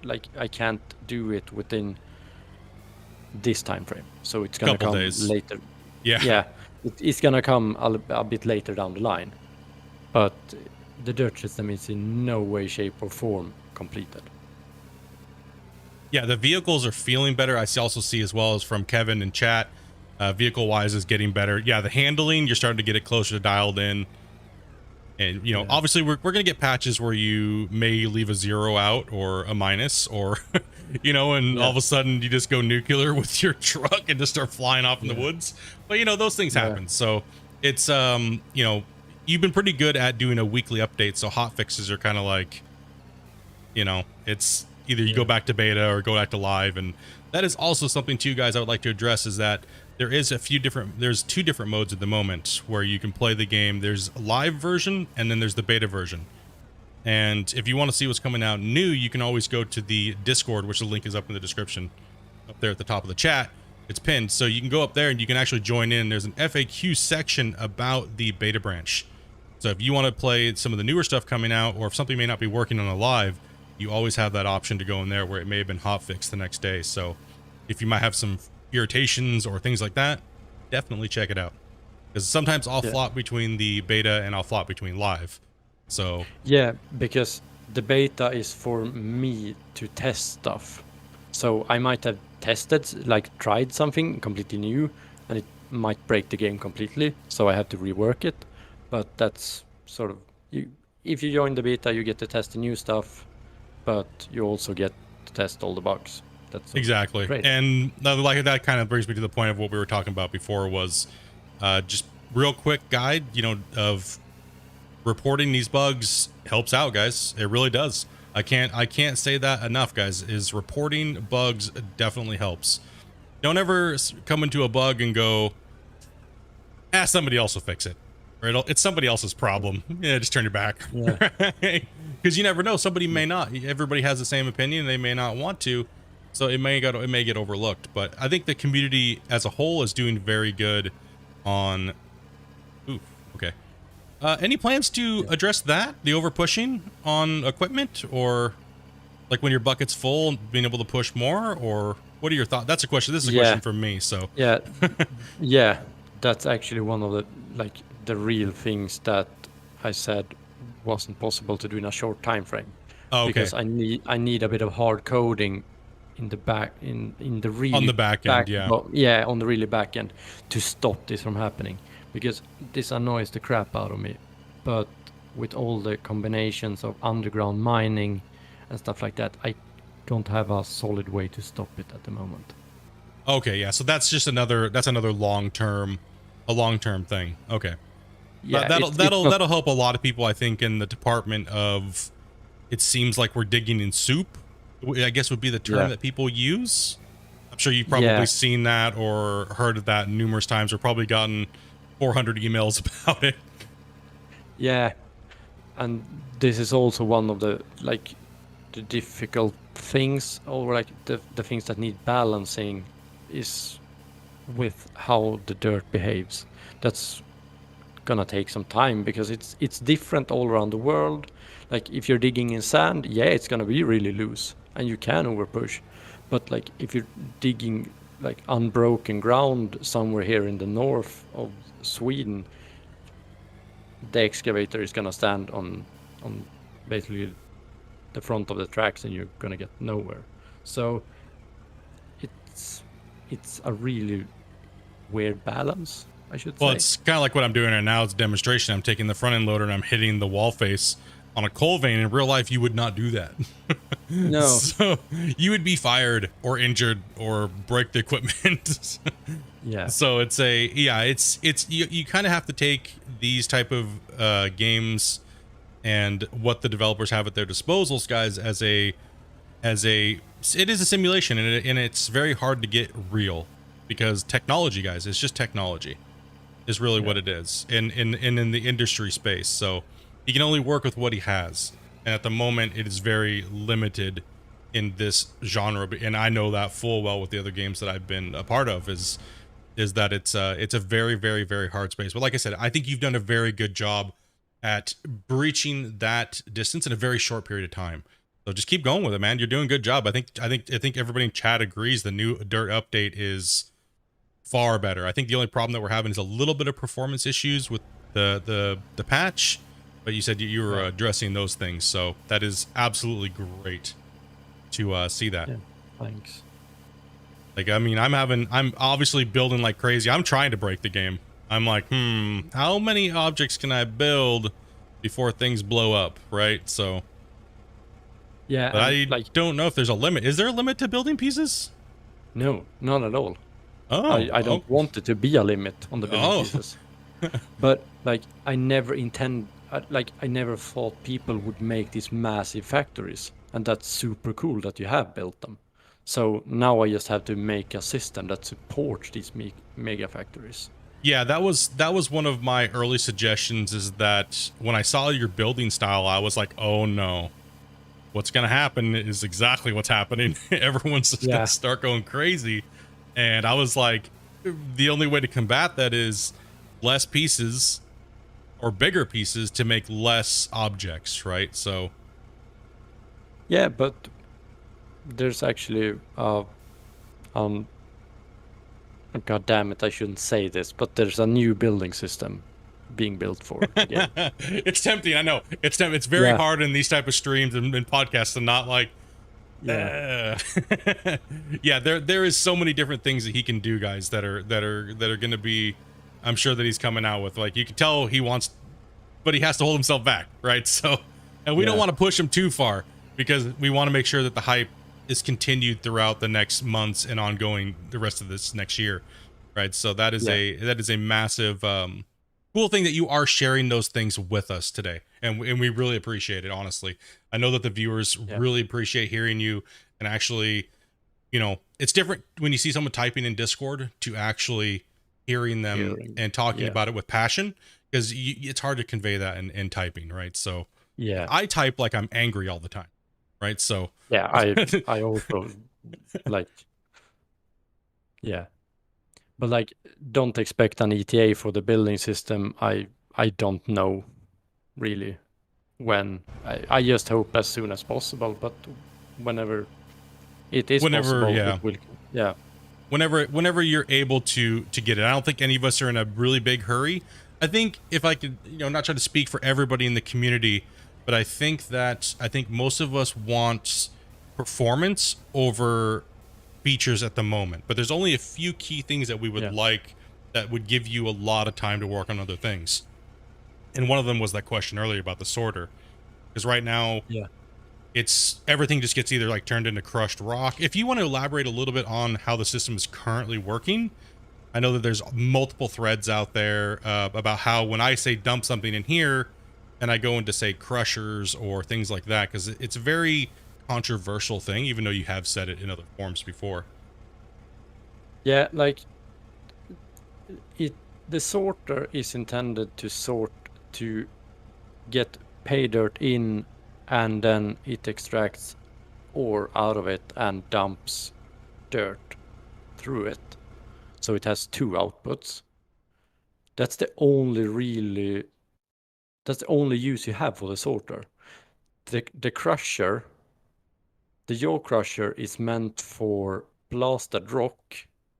like, I can't do it within this time frame. So it's gonna come later. Yeah, it's gonna come a bit later down the line. But the dirt system is in no way, shape, or form completed. Yeah, the vehicles are feeling better. I also see, as well as from Kevin in chat, vehicle wise is getting better. Yeah, the handling, you're starting to get it closer to dialed in. And, you know, obviously we're going to get patches where you may leave a 0 out or a minus, or, you know, and all of a sudden you just go nuclear with your truck and just start flying off in the woods. But, you know, those things happen. So it's, you know, you've been pretty good at doing a weekly update. So hot fixes are kind of like, you know, it's either you go back to beta or go back to live. And that is also something too, guys, I would like to address, is that there's 2 different modes at the moment where you can play the game. There's a live version, and then there's the beta version. And if you want to see what's coming out new, you can always go to the Discord, which the link is up in the description, up there at the top of the chat. It's pinned, so you can go up there and you can actually join in. There's an FAQ section about the beta branch. So if you want to play some of the newer stuff coming out, or if something may not be working on a live, you always have that option to go in there, where it may have been hotfixed the next day. So if you might have some irritations or things like that, definitely check it out, because sometimes I'll flop between the beta and I'll flop between live. So yeah, because the beta is for me to test stuff, so I might have tried something completely new, and it might break the game completely, so I have to rework it. But that's sort of, if you join the beta, you get to test the new stuff, but you also get to test all the bugs. That's exactly great. And like that kind of brings me to the point of what we were talking about before, was just real quick guide, you know, of reporting these bugs helps out, guys. It really does. I can't say that enough, guys. Is reporting bugs definitely helps. Don't ever come into a bug and go, somebody else will fix it. Right? It's somebody else's problem. Yeah, just turn your back. Yeah. Because you never know. Somebody may not. Everybody has the same opinion. They may not want to. So it may get overlooked. But I think the community as a whole is doing very good on... Ooh, okay. Any plans to address that? The over pushing on equipment? Or like when your bucket's full, being able to push more? Or what are your thoughts? That's a question. This is a question from me. So yeah. Yeah. That's actually one of the real things that I said wasn't possible to do in a short time frame. Oh, okay. Because I need a bit of hard coding in the back in the really on the back end, on the really back end to stop this from happening, because this annoys the crap out of me. But with all the combinations of underground mining and stuff like that, I don't have a solid way to stop it at the moment. Okay, yeah. So that's just another long term thing. Okay. Yeah, that'll help a lot of people, I think, in the department of, it seems like we're digging in soup, I guess would be the term that people use. I'm sure you've probably seen that or heard of that numerous times, or probably gotten 400 emails about it. Yeah, and this is also one of the difficult things, or the things that need balancing, is with how the dirt behaves. That's gonna take some time, because it's different all around the world. Like if you're digging in sand, it's gonna be really loose and you can overpush. But like if you're digging like unbroken ground somewhere here in the north of Sweden, the excavator is gonna stand on basically the front of the tracks and you're gonna get nowhere. So it's a really weird balance, I should say. Well, it's kind of like what I'm doing right now. It's a demonstration. I'm taking the front end loader and I'm hitting the wall face on a coal vein. In real life, you would not do that. No. So you would be fired or injured or break the equipment. Yeah. So it's you kind of have to take these type of games and what the developers have at their disposals, guys, it is a simulation, and it's very hard to get real, because technology, guys, it's just technology is really what it is in the industry space. So he can only work with what he has, and at the moment it is very limited in this genre. And I know that full well with the other games that I've been a part of, is that it's a very, very, very hard space. But like I said, I think you've done a very good job at breaching that distance in a very short period of time. So just keep going with it, man. You're doing a good job. I think everybody in chat agrees the new dirt update is far better. I think the only problem that we're having is a little bit of performance issues with the patch, but you said you were addressing those things, so that is absolutely great to see that. Yeah, thanks. Like, I mean, I'm obviously building like crazy. I'm trying to break the game. I'm like, how many objects can I build before things blow up, right? So yeah, but I don't know if there's a limit. Is there a limit to building pieces? No, not at all. Oh, I don't want it to be a limit on the building pieces. But I never thought people would make these massive factories, and that's super cool that you have built them. So now I just have to make a system that supports these mega factories. Yeah, that was one of my early suggestions, is that when I saw your building style, I was like, oh no. What's going to happen is exactly what's happening. Everyone's just going to start going crazy. And I was like, the only way to combat that is less pieces or bigger pieces to make less objects, right? So yeah, but there's actually God damn it, I shouldn't say this, but there's a new building system being built for it again. It's tempting, I know. It's very hard in these type of streams and podcasts to not like yeah there is so many different things that he can do, guys, that are going to be, I'm sure that he's coming out with. Like, you can tell he wants, but he has to hold himself back, right? So, and we don't want to push him too far, because we want to make sure that the hype is continued throughout the next months and ongoing the rest of this next year, right? So that is a massive cool thing that you are sharing those things with us today, and we really appreciate it. Honestly, I know that the viewers really appreciate hearing you, and actually, you know, it's different when you see someone typing in Discord to actually hearing them and talking about it with passion, because it's hard to convey that in typing, right? So I type like I'm angry all the time, right? So yeah, I also like, yeah, but like, don't expect an ETA for the building system. I don't know really when. I just hope as soon as possible, but whenever it is whenever, possible, it will. Yeah, whenever you're able to get it. I don't think any of us are in a really big hurry. I think if I could, you know, not try to speak for everybody in the community, but I think most of us want performance over features at the moment. But there's only a few key things that we would like that would give you a lot of time to work on other things. And one of them was that question earlier about the sorter, because right now it's everything just gets either like turned into crushed rock. If you want to elaborate a little bit on how the system is currently working, I know that there's multiple threads out there about how when I say dump something in here and I go into say crushers or things like that, because it's a very controversial thing, even though you have said it in other forms before. Yeah, like the sorter is intended to sort, to get pay dirt in, and then it extracts ore out of it and dumps dirt through it. So it has two outputs. That's the only use you have for the sorter. The crusher, the jaw crusher, is meant for blasted rock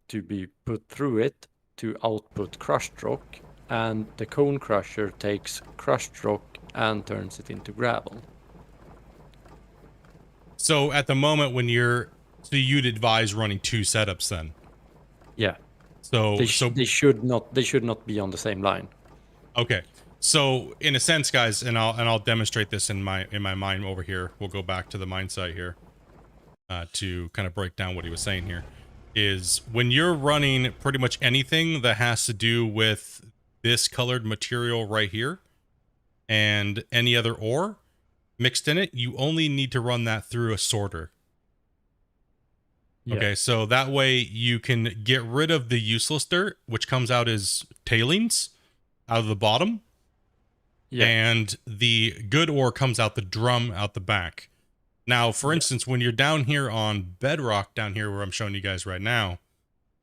to be put through it to output crushed rock, and the cone crusher takes crushed rock and turns it into gravel. So at the moment so you'd advise running two setups then? Yeah. So they should not be on the same line. Okay. So in a sense, guys, and I'll demonstrate this in my mind over here. We'll go back to the mine site here to kind of break down what he was saying here. Is when you're running pretty much anything that has to do with this colored material right here and any other ore mixed in it, you only need to run that through a sorter. Okay, so that way you can get rid of the useless dirt, which comes out as tailings out of the bottom. And the good ore comes out the drum out the back. Now, for instance, when you're down here on bedrock, down here where I'm showing you guys right now,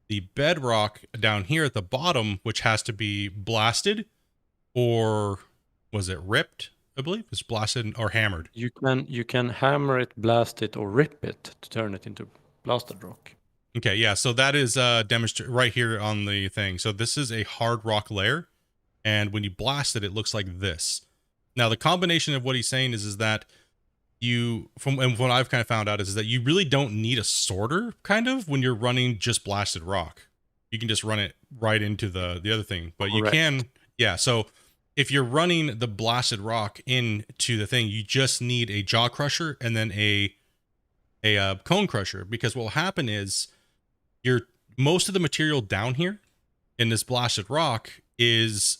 the bedrock down here at the bottom, which has to be blasted, or was it ripped? I believe it's blasted or hammered. You can hammer it, blast it, or rip it to turn it into blasted rock. Okay, yeah. So that is demonstrated right here on the thing. So this is a hard rock layer, and when you blast it, it looks like this. Now, the combination of what he's saying is that and what I've kind of found out is that you really don't need a sorter kind of when you're running just blasted rock. You can just run it right into the other thing, but you can, so if you're running the blasted rock into the thing, you just need a jaw crusher and then a cone crusher, because what will happen is most of the material down here in this blasted rock is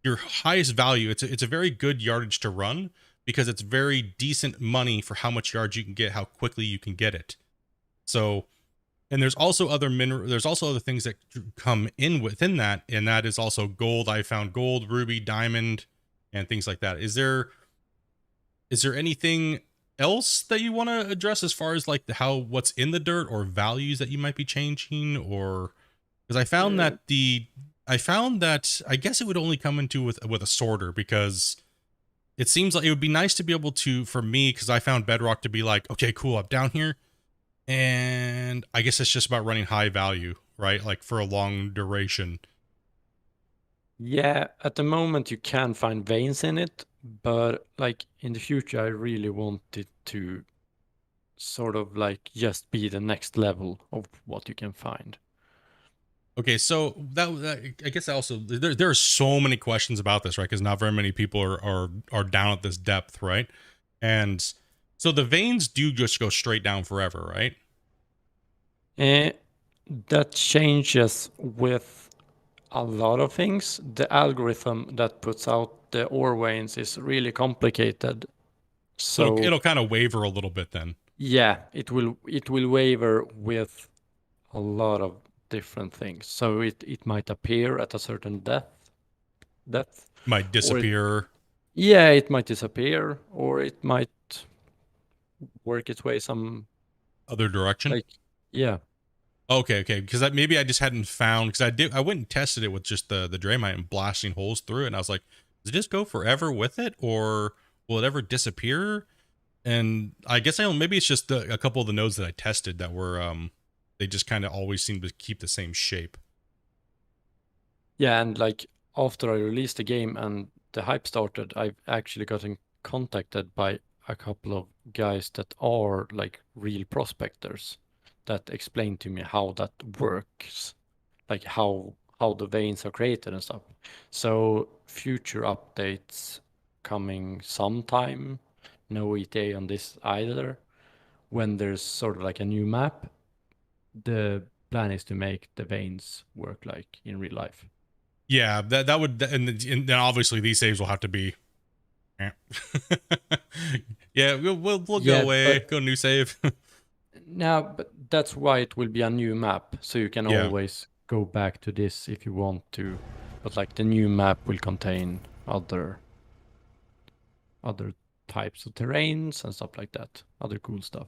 your highest value. It's a very good yardage to run, because it's very decent money for how much yards you can get, how quickly you can get it. So, and there's also other things that come in within that, and that is also gold. I found gold, ruby, diamond, and things like that. Is there anything else that you want to address as far as like what's in the dirt or values that you might be changing? Or because I found that I guess it would only come into with a sorter, because it seems like it would be nice to be able to, for me, because I found bedrock to be like, okay, cool, I'm down here, and I guess it's just about running high value, right? Like for a long duration. Yeah, at the moment you can find veins in it, but like in the future, I really want it to sort of like just be the next level of what you can find. Okay, so that I guess also there are so many questions about this, right? Because not very many people are down at this depth, right? And so the veins do just go straight down forever, right? That changes with a lot of things. The algorithm that puts out the ore veins is really complicated. So It'll kind of waver a little bit then. yeah, it will waver with a lot of different things. So it might appear at a certain depth, Might or disappear. yeah, it might disappear, or it might work its way some Other direction. like yeah. Okay. Because maybe I just hadn't found, because I went and tested it with just the Draymite and blasting holes through it, and I was like, does it just go forever with it, or will it ever disappear? And I guess maybe it's just a couple of the nodes that I tested that were they just kind of always seem to keep the same shape. Yeah, and like after I released the game and the hype started, I've actually gotten contacted by a couple of guys that are like real prospectors that explain to me how that works, like how the veins are created and stuff. So future updates coming sometime. No ETA on this either. When there's sort of like a new map, the plan is to make the veins work like in real life. Yeah, that would, and then obviously these saves will have to be. Yeah, we'll go Yeah, away, but go new save. now, but that's why it will be a new map, so you can Yeah. always go back to this if you want to. But like the new map will contain other types of terrains and stuff like that, other cool stuff.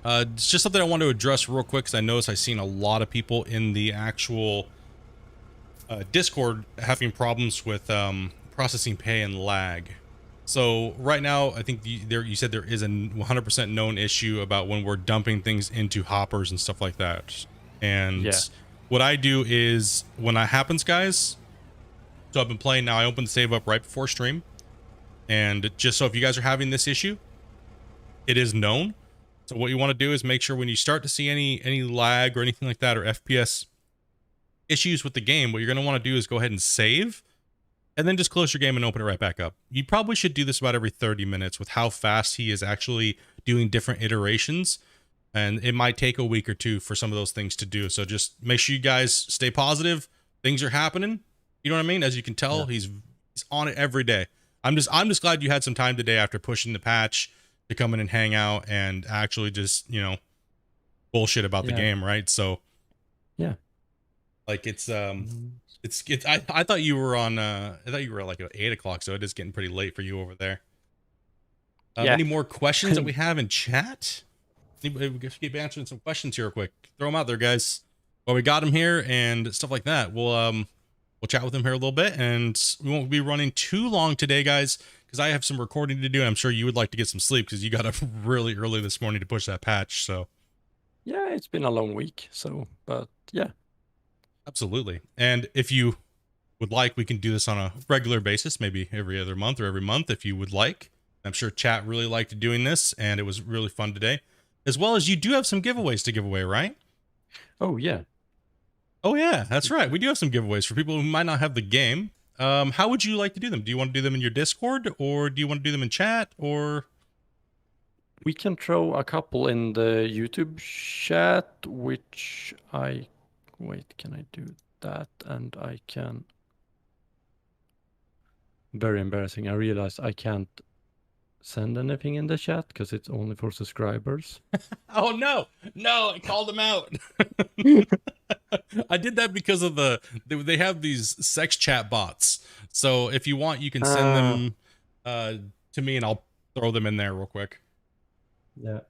It's just something I want to address real quick because I noticed I've seen a lot of people in the actual Discord having problems with processing pay and lag. So right now, I think you said there is a 100% known issue about when we're dumping things into hoppers and stuff like that. And Yeah, what I do is when that happens, guys. So I've been playing now. I opened the save up right before stream, and just so if you guys are having this issue, it is known. So what you want to do is make sure when you start to see any lag or anything like that, or FPS issues with the game, what you're going to want to do is go ahead and save, and then just close your game and open it right back up. You probably should do this about every 30 minutes with how fast he is actually doing different iterations, and it might take a week or two for some of those things to do. So just make sure you guys stay positive. Things are happening. You know what I mean? As you can tell, yeah, he's on it every day. I'm just glad you had some time today after pushing the patch to come in and hang out and actually just, bullshit about the yeah, game, right? So yeah. like it's Mhm. I thought you were on I thought you were like at 8 o'clock, so it is getting pretty late for you over there. Yeah. Any more questions that we have in chat? Anybody, we just keep answering some questions here real quick. Throw them out there, guys. Well, we got him here and stuff like that. We'll chat with him here a little bit, and we won't be running too long today, guys, because I have some recording to do. And I'm sure you would like to get some sleep because you got up really early this morning to push that patch. So Yeah, it's been a long week, so but yeah. absolutely. And if you would like, we can do this on a regular basis, maybe every other month or every month if you would like. I'm sure chat really liked doing this, and it was really fun today. As well as you do have some giveaways to give away, right? Oh yeah. Oh yeah, that's right. We do have some giveaways for people who might not have the game. How would you like to do them? Do you want to do them in your Discord, or do you want to do them in chat, or? We can throw a couple in the YouTube chat, which I wait, can I do that? And I can. Very embarrassing. I realized I can't send anything in the chat because it's only for subscribers. Oh no, no! I called them out. I did that because of they have these sex chat bots. So if you want, you can send Ah, them to me, and I'll throw them in there real quick. yeah.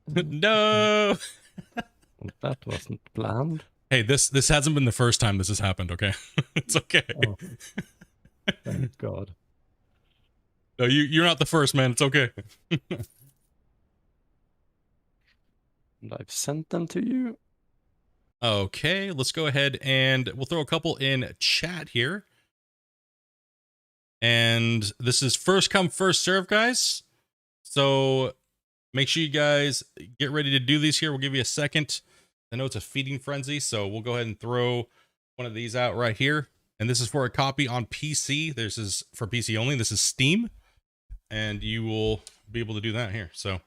No. Well, that wasn't planned. Hey, this hasn't been the first time this has happened. Okay, it's okay. Oh, thank God. No, you're not the first, man. It's okay. And I've sent them to you. Okay, let's go ahead and we'll throw a couple in chat here. And this is first come, first serve, guys. So make sure you guys get ready to do these here. We'll give you a second. I know it's a feeding frenzy, so we'll go ahead and throw one of these out right here. And this is for a copy on PC. This is for PC only. This is Steam. And you will be able to do that here. So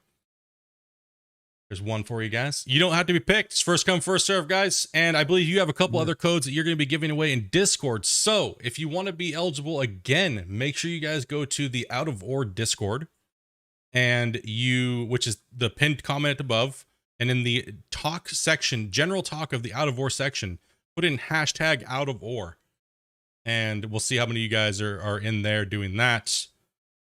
There's one for you guys. You don't have to be picked. It's first come, first serve, guys. And I believe you have a couple other codes that you're going to be giving away in Discord. So if you want to be eligible again, make sure you guys go to the Out of Ore Discord, and which is the pinned comment above. And in the talk section, general talk of the Out of Ore section, put in hashtag Out of Ore. And we'll see how many of you guys are in there doing that.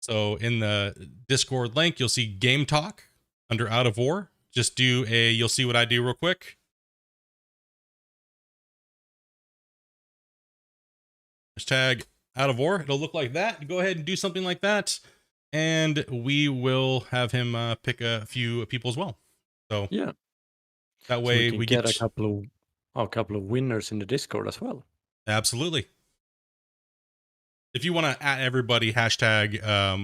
So in the Discord link, you'll see Game Talk under Out of Ore. Just you'll see what I do real quick. Hashtag Out of Ore. It'll look like that. Go ahead and do something like that, and we will have him pick a few people as well. So yeah, that way we get a couple of winners in the Discord as well. Absolutely. If you want to add everybody, hashtag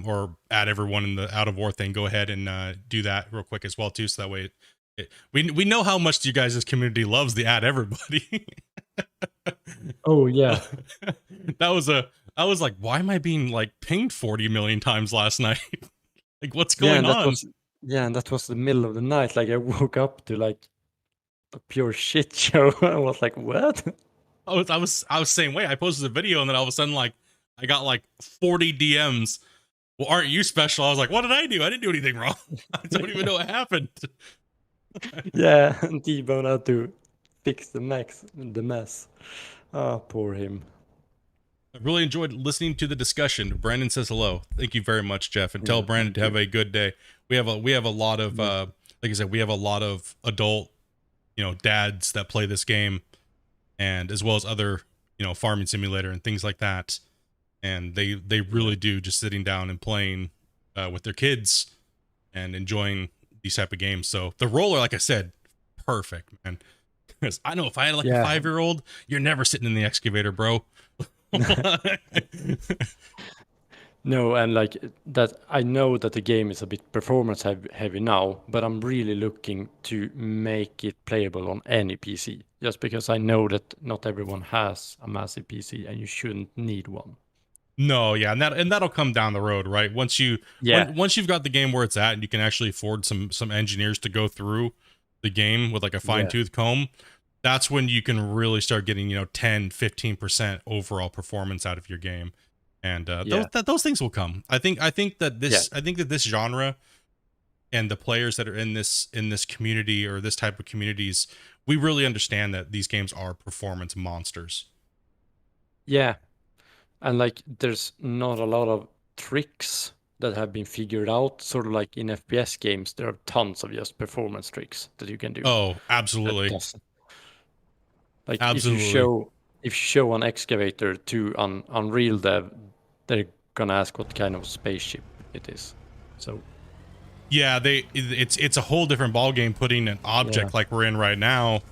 or add everyone in the Out of Ore thing, go ahead and do that real quick as well too. So that way, we know how much you guys' community loves the add everybody. Oh yeah, I was like, why am I being like pinged 40 million times last night? Like, what's going on? And that was the middle of the night. Like I woke up to like a pure shit show. I was like, what? I was same way. I posted a video and then all of a sudden, like, I got like 40 DMs. Well, aren't you special? I was like, what did I do? I didn't do anything wrong. I don't even know what happened. Yeah, and T-Bone had to fix the mess. Ah, poor him. I really enjoyed listening to the discussion. Brandon says hello. Thank you very much, Jeff, and tell Brandon to have a good day. We have a lot of like I said, we have a lot of adult, dads that play this game, and as well as other, farming simulator and things like that. And they really do just sitting down and playing with their kids and enjoying these type of games. So the roller, like I said, perfect, man. Because I know if I had like a 5-year-old, you're never sitting in the excavator, bro. No, and like that, I know that the game is a bit performance heavy now, but I'm really looking to make it playable on any PC, just because I know that not everyone has a massive PC and you shouldn't need one. No, yeah, and that'll come down the road, right? Once you've got the game where it's at, and you can actually afford some engineers to go through the game with like a fine-tooth comb, that's when you can really start getting 10-15% overall performance out of your game, and those things will come. I think that this genre and the players that are in this community or this type of communities, we really understand that these games are performance monsters. Yeah. And like, there's not a lot of tricks that have been figured out. Sort of like in FPS games, there are tons of just performance tricks that you can do. Oh, absolutely. Like absolutely. If you show an excavator to an Unreal dev, they're gonna ask what kind of spaceship it is. So yeah, it's a whole different ball game putting an object like we're in right now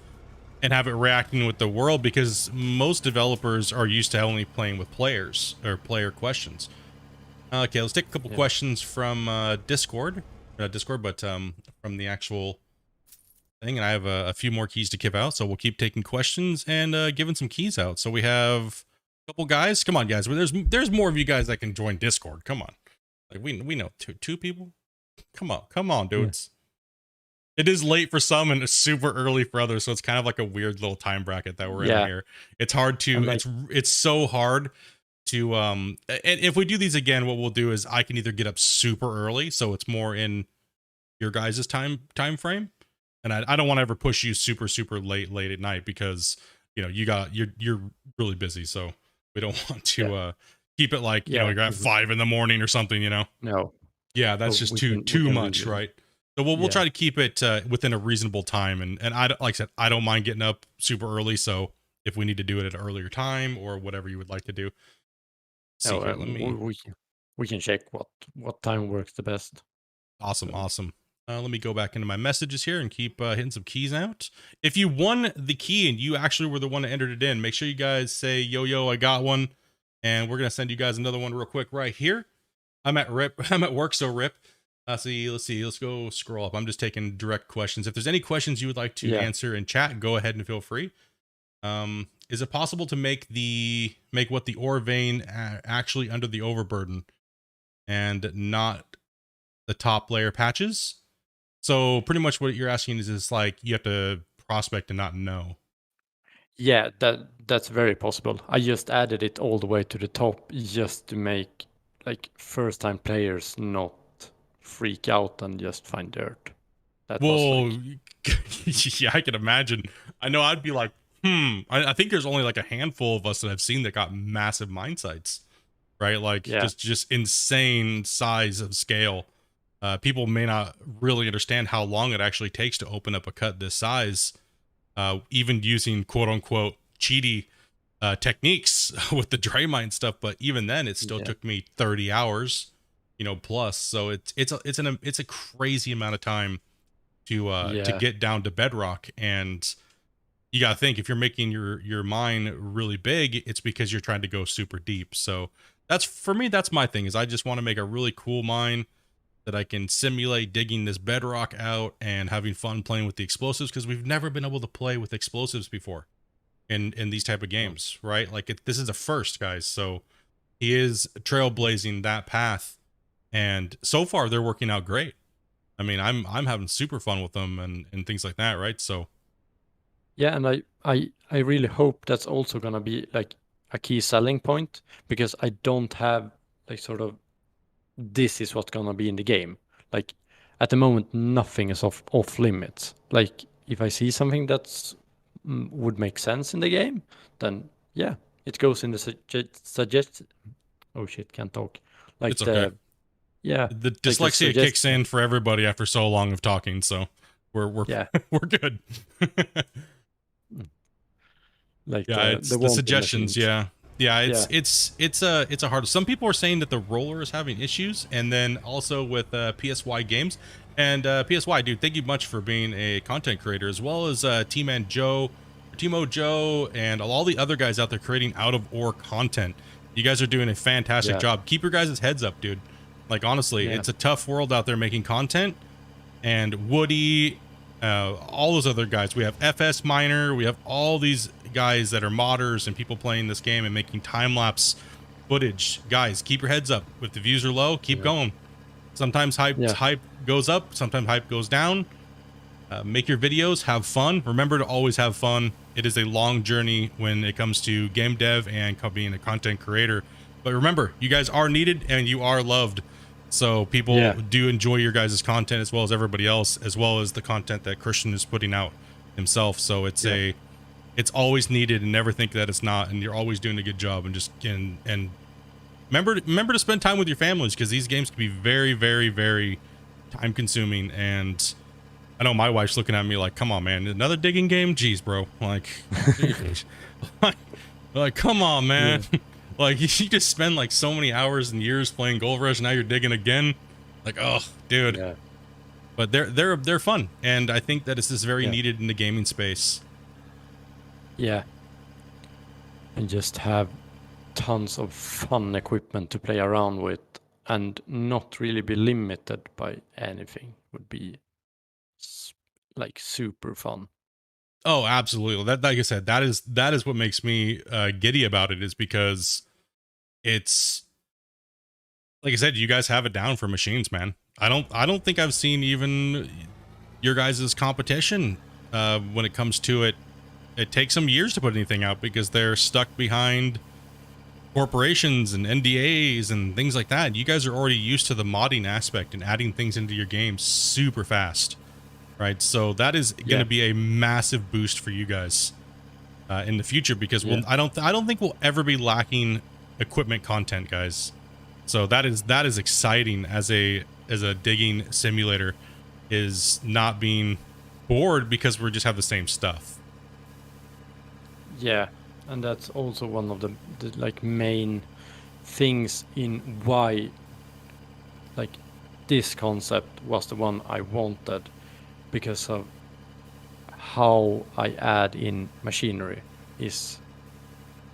and have it reacting with the world, because most developers are used to only playing with players or player questions. Okay, let's take a couple questions from Discord, but from the actual thing. And I have a few more keys to give out, so we'll keep taking questions and giving some keys out. So we have a couple guys. Come on, guys. There's more of you guys that can join Discord. Come on, like we know two people. Come on, dudes. It is late for some and it's super early for others, so it's kind of like a weird little time bracket that we're in here. It's hard to it's so hard to and if we do these again, what we'll do is I can either get up super early, so it's more in your guys' time frame, and I don't want to ever push you super late at night, because you're really busy, so we don't want to keep it like you're at 5 a.m. or something. No. Yeah, that's just too much, right? So we'll try to keep it within a reasonable time, and I, like I said, I don't mind getting up super early. So if we need to do it at an earlier time or whatever you would like to do, we can check what time works the best. Awesome. Let me go back into my messages here and keep hitting some keys out. If you won the key and you actually were the one that entered it in, make sure you guys say yo I got one, and we're gonna send you guys another one real quick right here. I'm at work, so rip. Let's see. Let's go scroll up. I'm just taking direct questions. If there's any questions you would like to answer in chat, go ahead and feel free. Is it possible to make what the ore vein actually under the overburden and not the top layer patches? So pretty much what you're asking is like you have to prospect and not know. Yeah, that's very possible. I just added it all the way to the top just to make like first time players not freak out and just find dirt. That was Well, like, yeah, I can imagine. I know I'd be like, I think there's only like a handful of us that I've seen that got massive mine sites, right? Like yeah, just insane size of scale. People may not really understand how long it actually takes to open up a cut this size, even using quote unquote cheaty techniques with the dry mine stuff. But even then, it still yeah, took me 30 hours, plus. So it's a crazy amount of time to yeah, get down to bedrock. And you got to think, if you're making your mine really big, it's because you're trying to go super deep. So that's, for me, that's my thing, is I just want to make a really cool mine that I can simulate digging this bedrock out and having fun playing with the explosives, because we've never been able to play with explosives before in these type of games, right? Like this is a first, guys. So he is trailblazing that path, and so far they're working out great. I mean, I'm having super fun with them and things like that, right? So yeah. And I really hope that's also gonna be like a key selling point, because I don't have like sort of this is what's gonna be in the game. Like at the moment, nothing is off limits. Like if I see something that's would make sense in the game, then yeah, it goes in the suggest. Oh shit, can't talk. Like it's okay. yeah, The like the dyslexia kicks suggestion. in for everybody after so long of talking, so we're Yeah, we're good. mm, like Yeah, it's the the wanting suggestions. machines. Yeah, yeah. Yeah, It's a hard. Some people are saying that the roller is having issues, and then also with PSY games and PSY. Dude, thank you much for being a content creator, as well as T-Man Joe, Timo Joe, and all the other guys out there creating out of ore content. You guys are doing a fantastic yeah, job. Keep your guys' heads up, dude. Like honestly, yeah, it's a tough world out there making content. And Woody, all those other guys. We have FS Miner. We have all these guys that are modders and people playing this game and making time lapse footage. Guys, keep your heads up. If the views are low, keep yeah, going. Sometimes yeah, hype goes up. Sometimes hype goes down. Make your videos. Have fun. Remember to always have fun. It is a long journey when it comes to game dev and being a content creator. But remember, you guys are needed and you are loved. So people yeah, do enjoy your guys' content as well as everybody else, as well as the content that Christian is putting out himself. So yeah, it's always needed, and never think that it's not. And you're always doing a good job. And just and remember to spend time with your families, because these games can be very, very, very time consuming. And I know my wife's looking at me like, "Come on, man, another digging game? Jeez, bro, like, like, come on, man." yeah, Like you just spend like so many hours and years playing Gold Rush, now you're digging again. Like, oh, dude. yeah, But they're fun, and I think that this is very yeah, needed in the gaming space. yeah, and just have tons of fun equipment to play around with and not really be limited by anything would be like super fun. Oh, absolutely. That, like I said, that is what makes me giddy about it, is because it's, like I said, you guys have it down for machines, man. I don't think I've seen even your guys' competition when it comes to it. It takes them years to put anything out because they're stuck behind corporations and NDAs and things like that. You guys are already used to the modding aspect and adding things into your game super fast, right? So that is going Yeah, to be a massive boost for you guys in the future, because yeah, I don't think we'll ever be lacking equipment content, guys. So that is exciting as a digging simulator, is not being bored because we just have the same stuff. yeah. And that's also one of the like main things in why like this concept was the one I wanted, because of how I add in machinery is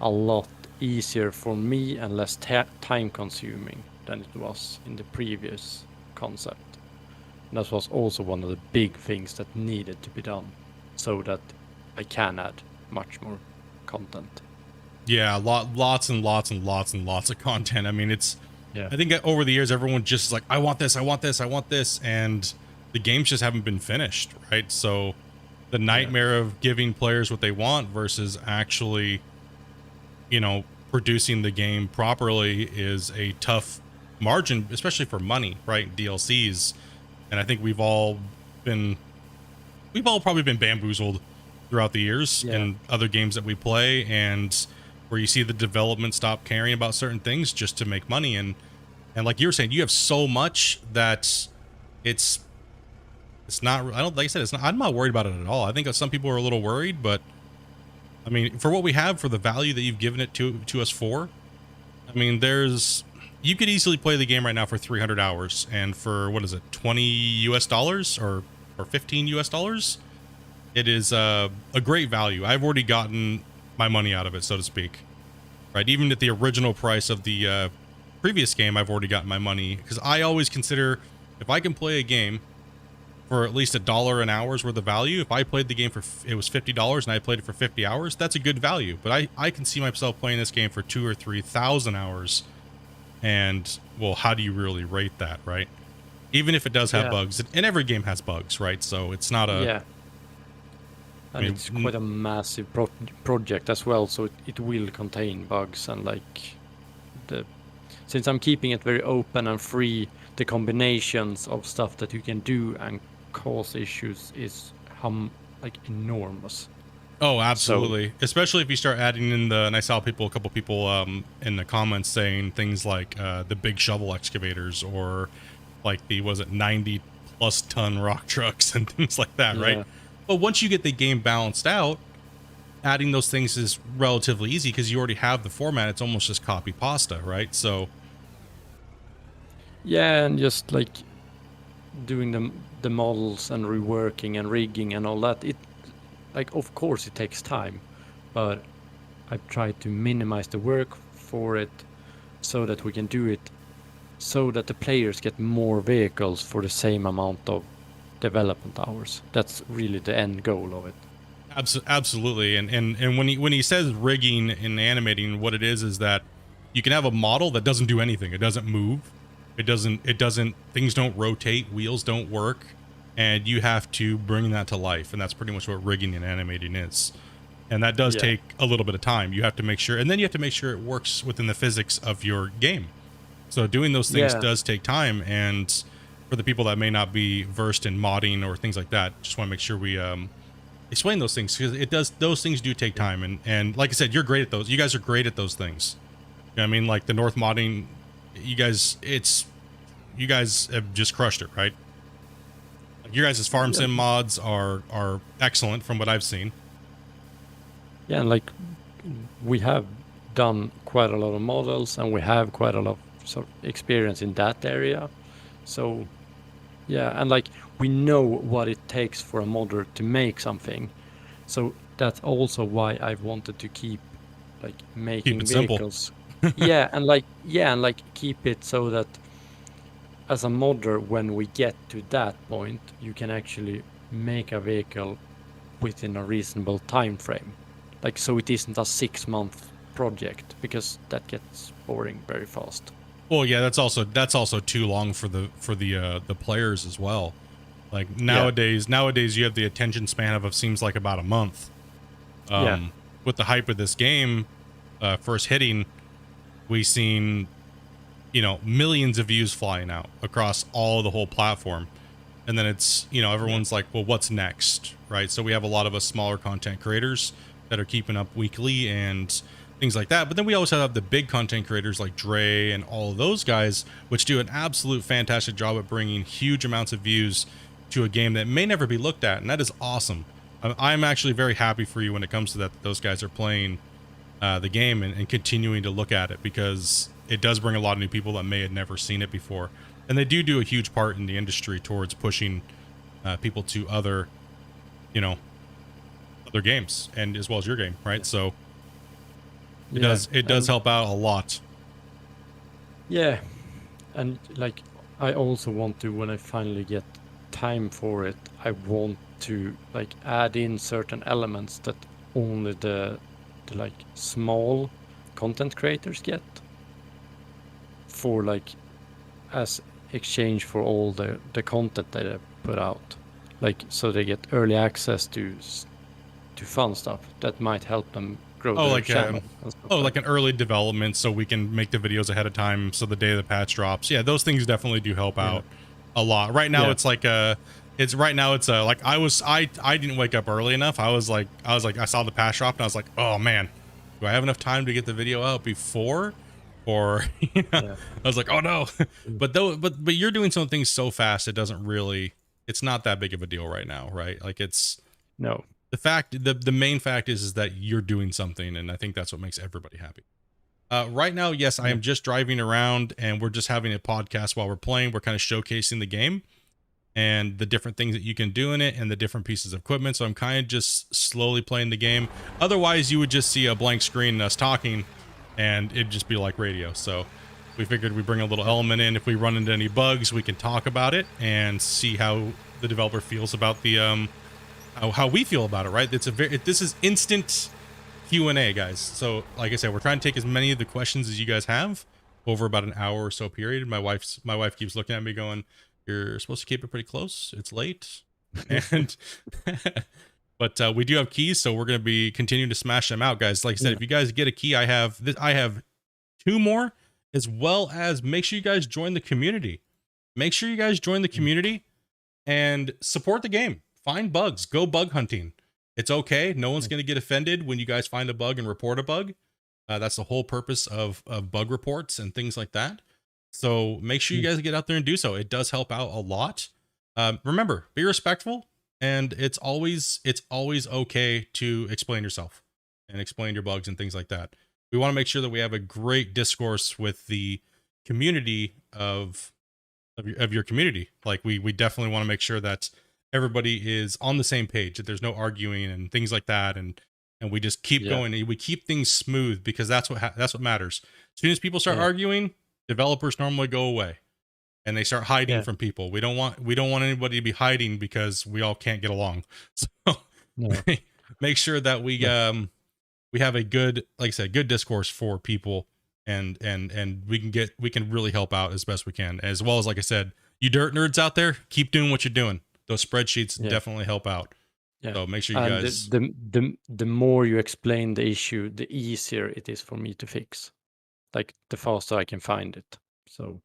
a lot easier for me and less time consuming than it was in the previous concept. And that was also one of the big things that needed to be done so that I can add much more content. Yeah, lots and lots and lots and lots of content. I mean, it's, Yeah. I think over the years everyone just is like, I want this, I want this, I want this, and the games just haven't been finished, right? So the nightmare of giving players what they want versus actually, you know, producing the game properly is a tough margin, especially for money, right? DLCs. And I think we've all probably been bamboozled throughout the years in other games that we play, and where you see the development stop caring about certain things just to make money. And like you were saying, you have so much that it's not, I don't, like I said, it's not, I'm not worried about it at all. I think some people are a little worried, but I mean, for what we have, for the value that you've given it to us for, I mean, you could easily play the game right now for 300 hours, and for, what is it, $20 US or $15 US, it is a great value. I've already gotten my money out of it, so to speak, right? Even at the original price of the previous game, I've already gotten my money, because I always consider, if I can play a game for at least $1 an hour's worth of value, if I played the game for, it was $50 and I played it for 50 hours, that's a good value. But I can see myself playing this game for 2,000 or 3,000 hours, and, well, how do you really rate that, right? Even if it does have bugs, and every game has bugs, right? So it's not a... And I mean, it's quite a massive project as well, so it will contain bugs, and like since I'm keeping it very open and free, the combinations of stuff that you can do and cause issues is like enormous. Oh, absolutely. So, especially if you start adding in and I saw a couple people in the comments saying things like the big shovel excavators, or like the 90 plus ton rock trucks and things like that, right? But once you get the game balanced out, adding those things is relatively easy because you already have the format. It's almost just copy pasta, right? So yeah, and just like doing the models and reworking and rigging and all that, it, like, of course it takes time, but I've tried to minimize the work for it so that we can do it so that the players get more vehicles for the same amount of development hours. That's really the end goal of it. Absolutely. And when he says rigging and animating, what it is that you can have a model that doesn't do anything. It doesn't move. It doesn't, things don't rotate, wheels don't work, and you have to bring that to life. And that's pretty much what rigging and animating is. And that does take a little bit of time. You have to make sure, and then you have to make sure it works within the physics of your game. So doing those things does take time. And for the people that may not be versed in modding or things like that, just want to make sure we explain those things, because those things do take time. And like I said, you're great at those. You guys are great at those things. You know what I mean? Like the North modding, you guys have just crushed it, right? Your guys' farm sim mods are excellent from what I've seen. Yeah, and like we have done quite a lot of models, and we have quite a lot of sort of experience in that area. So yeah, and like we know what it takes for a modder to make something. So that's also why I wanted to keep like making vehicles. and keep it so that as a modder, when we get to that point, you can actually make a vehicle within a reasonable time frame. Like, so it isn't a 6-month project, because that gets boring very fast. Well, yeah, that's also too long for the players as well. Like nowadays you have the attention span of seems like about a month. With the hype of this game first hitting, we seen, you know, millions of views flying out across the whole platform. And then it's, you know, everyone's like, well, what's next, right? So we have a lot of us smaller content creators that are keeping up weekly and things like that. But then we also have the big content creators like Dre and all of those guys, which do an absolute fantastic job at bringing huge amounts of views to a game that may never be looked at. And that is awesome. I'm actually very happy for you when it comes to that those guys are playing the game and continuing to look at it, because it does bring a lot of new people that may have never seen it before. And they do a huge part in the industry towards pushing people to other games, and as well as your game, right? So it does help out a lot. Yeah, and like I also want to, when I finally get time for it, I want to like add in certain elements that only the like small content creators get, for like as exchange for all the content that I put out, like so they get early access to fun stuff that might help them grow their channel and stuff like an early development, so we can make the videos ahead of time, so the day the patch drops. Yeah, those things definitely do help out a lot. Right now, it's like I didn't wake up early enough. I saw the patch drop and I was like, oh man, do I have enough time to get the video out before? Or I was like, oh no. but you're doing some things so fast, it's not that big of a deal right now, right? Like the main fact is that you're doing something, and I think that's what makes everybody happy. Right now, yes, I am just driving around and we're just having a podcast while we're playing. We're kind of showcasing the game and the different things that you can do in it and the different pieces of equipment. So I'm kind of just slowly playing the game. Otherwise, you would just see a blank screen and us talking, and it'd just be like radio. So we figured we'd bring a little element in. If we run into any bugs, we can talk about it and see how the developer feels about the how we feel about it, right? This is instant Q&A, guys. So like I said, we're trying to take as many of the questions as you guys have over about an hour or so period. My wife keeps looking at me going, you're supposed to keep it pretty close, it's late. And but we do have keys, so we're going to be continuing to smash them out, guys. Like I said, if you guys get a key, I have 2 more, as well as make sure you guys join the community. Make sure you guys join the community and support the game. Find bugs, go bug hunting. It's okay. No one's going to get offended when you guys find a bug and report a bug. That's the whole purpose of bug reports and things like that. So make sure you guys get out there and do so. It does help out a lot. Remember, be respectful, and it's always okay to explain yourself and explain your bugs and things like that. We want to make sure that we have a great discourse with the community of your community. Like we definitely want to make sure that everybody is on the same page, that there's no arguing and things like that, and we just keep going, and we keep things smooth, because that's what matters. As soon as people start arguing, developers normally go away and they start hiding from people. We don't want anybody to be hiding because we all can't get along. So make sure that we have a good, like I said, good discourse for people, and we can really help out as best we can, as well as, like I said, you dirt nerds out there, keep doing what you're doing. Those spreadsheets definitely help out. So make sure you guys. The more you explain the issue, the easier it is for me to fix. Like the faster I can find it. So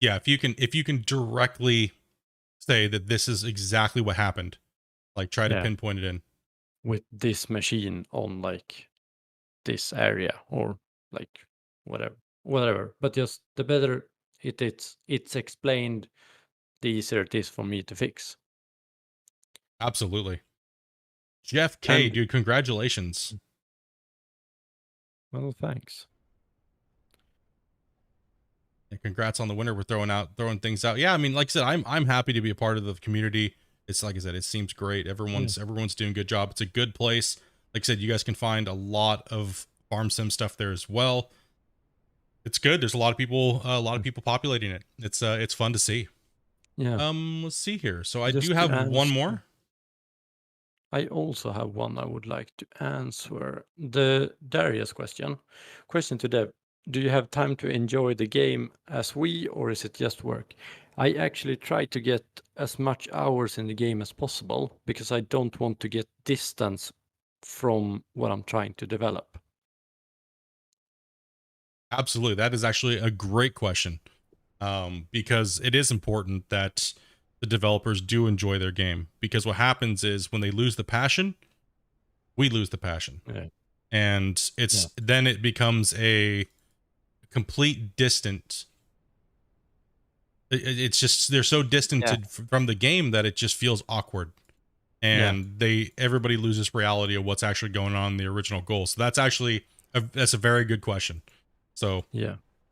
yeah, if you can directly say that this is exactly what happened, like try to pinpoint it in. With this machine on like this area, or like whatever. But just the better it's explained, the easier it is for me to fix. Absolutely. Jeff K, dude, congratulations. Well, thanks. And congrats on the winner. We're throwing things out. Yeah, I mean, like I said, I'm happy to be a part of the community. It's like I said, it seems great. Everyone's doing a good job. It's a good place. Like I said, you guys can find a lot of farm sim stuff there as well. It's good. There's a lot of people populating it. It's fun to see. Yeah. Let's see here. So I do have one more. I also have one I would like to answer. The Darius question to Dev. Do you have time to enjoy the game as we, or is it just work? I actually try to get as much hours in the game as possible, because I don't want to get distance from what I'm trying to develop. Absolutely. That is actually a great question, because it is important that the developers do enjoy their game, because what happens is when they lose the passion, we lose the passion. And then it becomes a complete distant. It's just, they're so distanced from the game that it just feels awkward, and everybody loses reality of what's actually going on in the original goal. So that's actually that's a very good question. So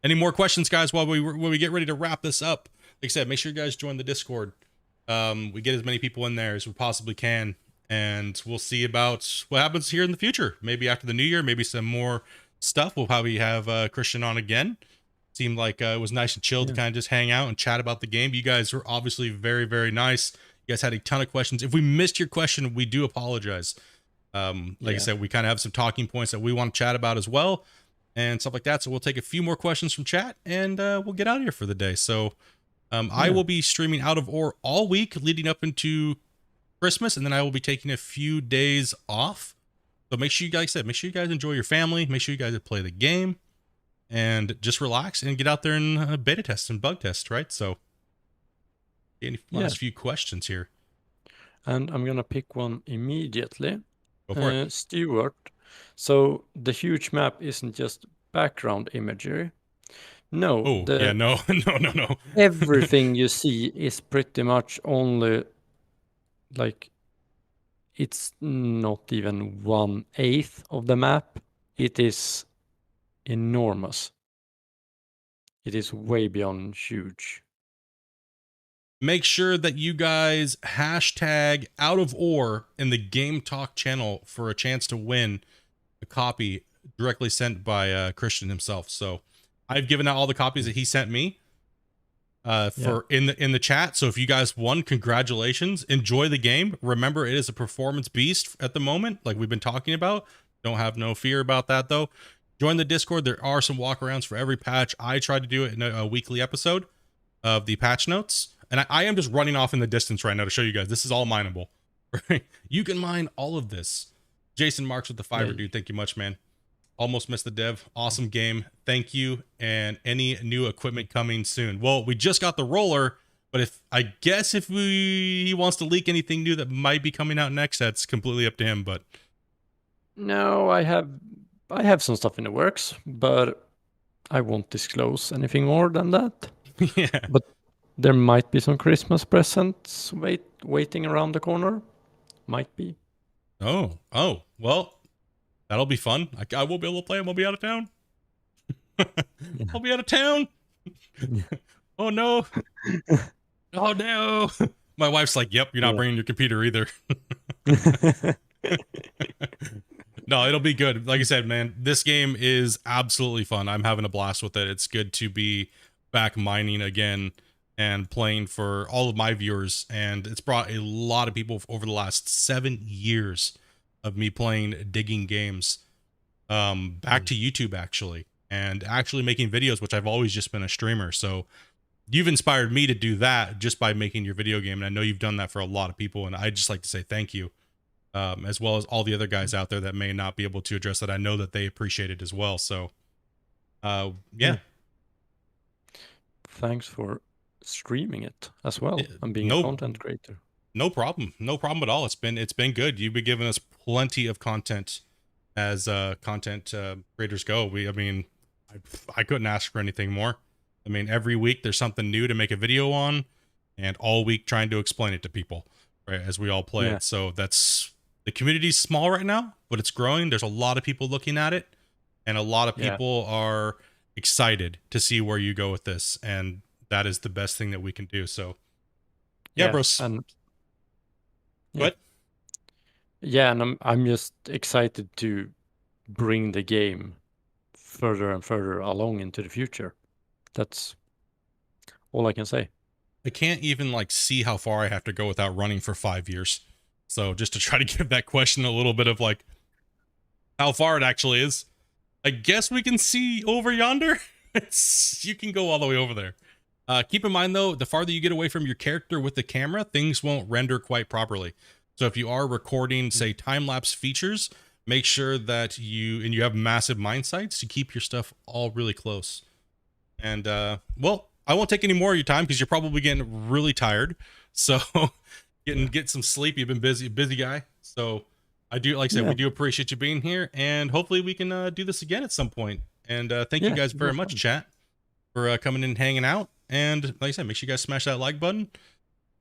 any more questions, guys, while we get ready to wrap this up? Like I said, make sure you guys join the Discord. We get as many people in there as we possibly can, and we'll see about what happens here in the future. Maybe after the new year, maybe some more stuff. We'll probably have Christian on again. Seemed like it was nice and chill to kind of just hang out and chat about the game. You guys were obviously very, very nice. You guys had a ton of questions. If we missed your question, we do apologize. Like I said, we kind of have some talking points that we want to chat about as well, and stuff like that. So we'll take a few more questions from chat, and we'll get out of here for the day. So I will be streaming Out of Ore all week leading up into Christmas, and then I will be taking a few days off. So make sure you guys enjoy your family. Make sure you guys play the game and just relax and get out there and beta test and bug test, right? So, any last few questions here? And I'm gonna pick one immediately. Go for it. Stuart. So the huge map isn't just background imagery. No. Oh, yeah, no. Everything you see is pretty much only like, it's not even 1/8 of the map. It is enormous. It is way beyond huge. Make sure that you guys hashtag Out of Ore in the Game Talk channel for a chance to win a copy directly sent by Christian himself. So I've given out all the copies that he sent me in the chat. So if you guys won, congratulations. Enjoy the game. Remember, it is a performance beast at the moment, like we've been talking about. Don't have no fear about that, though. Join the Discord. There are some walkarounds for every patch. I try to do it in a weekly episode of the patch notes. And I am just running off in the distance right now to show you guys. This is all mineable. Right? You can mine all of this. Jason Marks with the fiber, dude. Thank you much, man. Almost missed the dev. Awesome game. Thank you. And any new equipment coming soon. Well, we just got the roller, but if he wants to leak anything new that might be coming out next, that's completely up to him. But no, I have some stuff in the works, but I won't disclose anything more than that. Yeah. But there might be some Christmas presents waiting around the corner. Might be. Oh, well, that'll be fun. I will be able to play them. I'll be out of town. I'll be out of town. Oh, no. Oh, no. My wife's like, yep, you're not bringing your computer either. No, it'll be good. Like I said, man, this game is absolutely fun. I'm having a blast with it. It's good to be back mining again and playing for all of my viewers. And it's brought a lot of people over the last 7 years of me playing digging games back to YouTube, actually, and actually making videos, which I've always just been a streamer. So you've inspired me to do that just by making your video game. And I know you've done that for a lot of people. And I'd just like to say thank you, as well as all the other guys out there that may not be able to address that. I know that they appreciate it as well. So yeah. Thanks for streaming it as well and being a content creator. No problem at all. It's been good. You've been giving us plenty of content as content creators go. I couldn't ask for anything more. I mean, every week there's something new to make a video on, and all week trying to explain it to people, right, as we all play it. So the community's small right now, but it's growing. There's a lot of people looking at it, and a lot of people are excited to see where you go with this, and that is the best thing that we can do. So bros. What? Yeah, and I'm just excited to bring the game further and further along into the future. That's all I can say. I can't even see how far I have to go without running for 5 years. So just to try to give that question a little bit of how far it actually is. I guess we can see over yonder. You can go all the way over there. Keep in mind, though, the farther you get away from your character with the camera, things won't render quite properly. So if you are recording, say, time-lapse features, make sure that you have massive mine sites to keep your stuff all really close. And, well, I won't take any more of your time because you're probably getting really tired. So get some sleep. You've been busy guy. So I do, like I said, we do appreciate you being here, and hopefully we can do this again at some point. And thank you guys very much, chat, for coming in and hanging out. And like I said, make sure you guys smash that like button,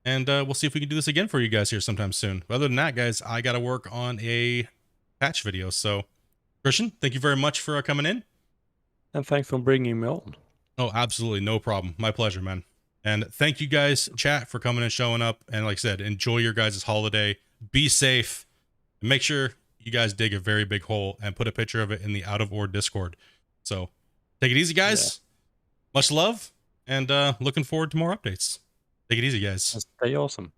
and we'll see if we can do this again for you guys here sometime soon. But other than that, guys, I got to work on a patch video. So Christian, thank you very much for coming in. And thanks for bringing me on. Oh, absolutely. No problem. My pleasure, man. And thank you guys, chat, for coming and showing up. And like I said, enjoy your guys' holiday. Be safe. And make sure you guys dig a very big hole and put a picture of it in the Out of Ore Discord. So take it easy, guys. Much love. And looking forward to more updates. Take it easy, guys. Stay awesome.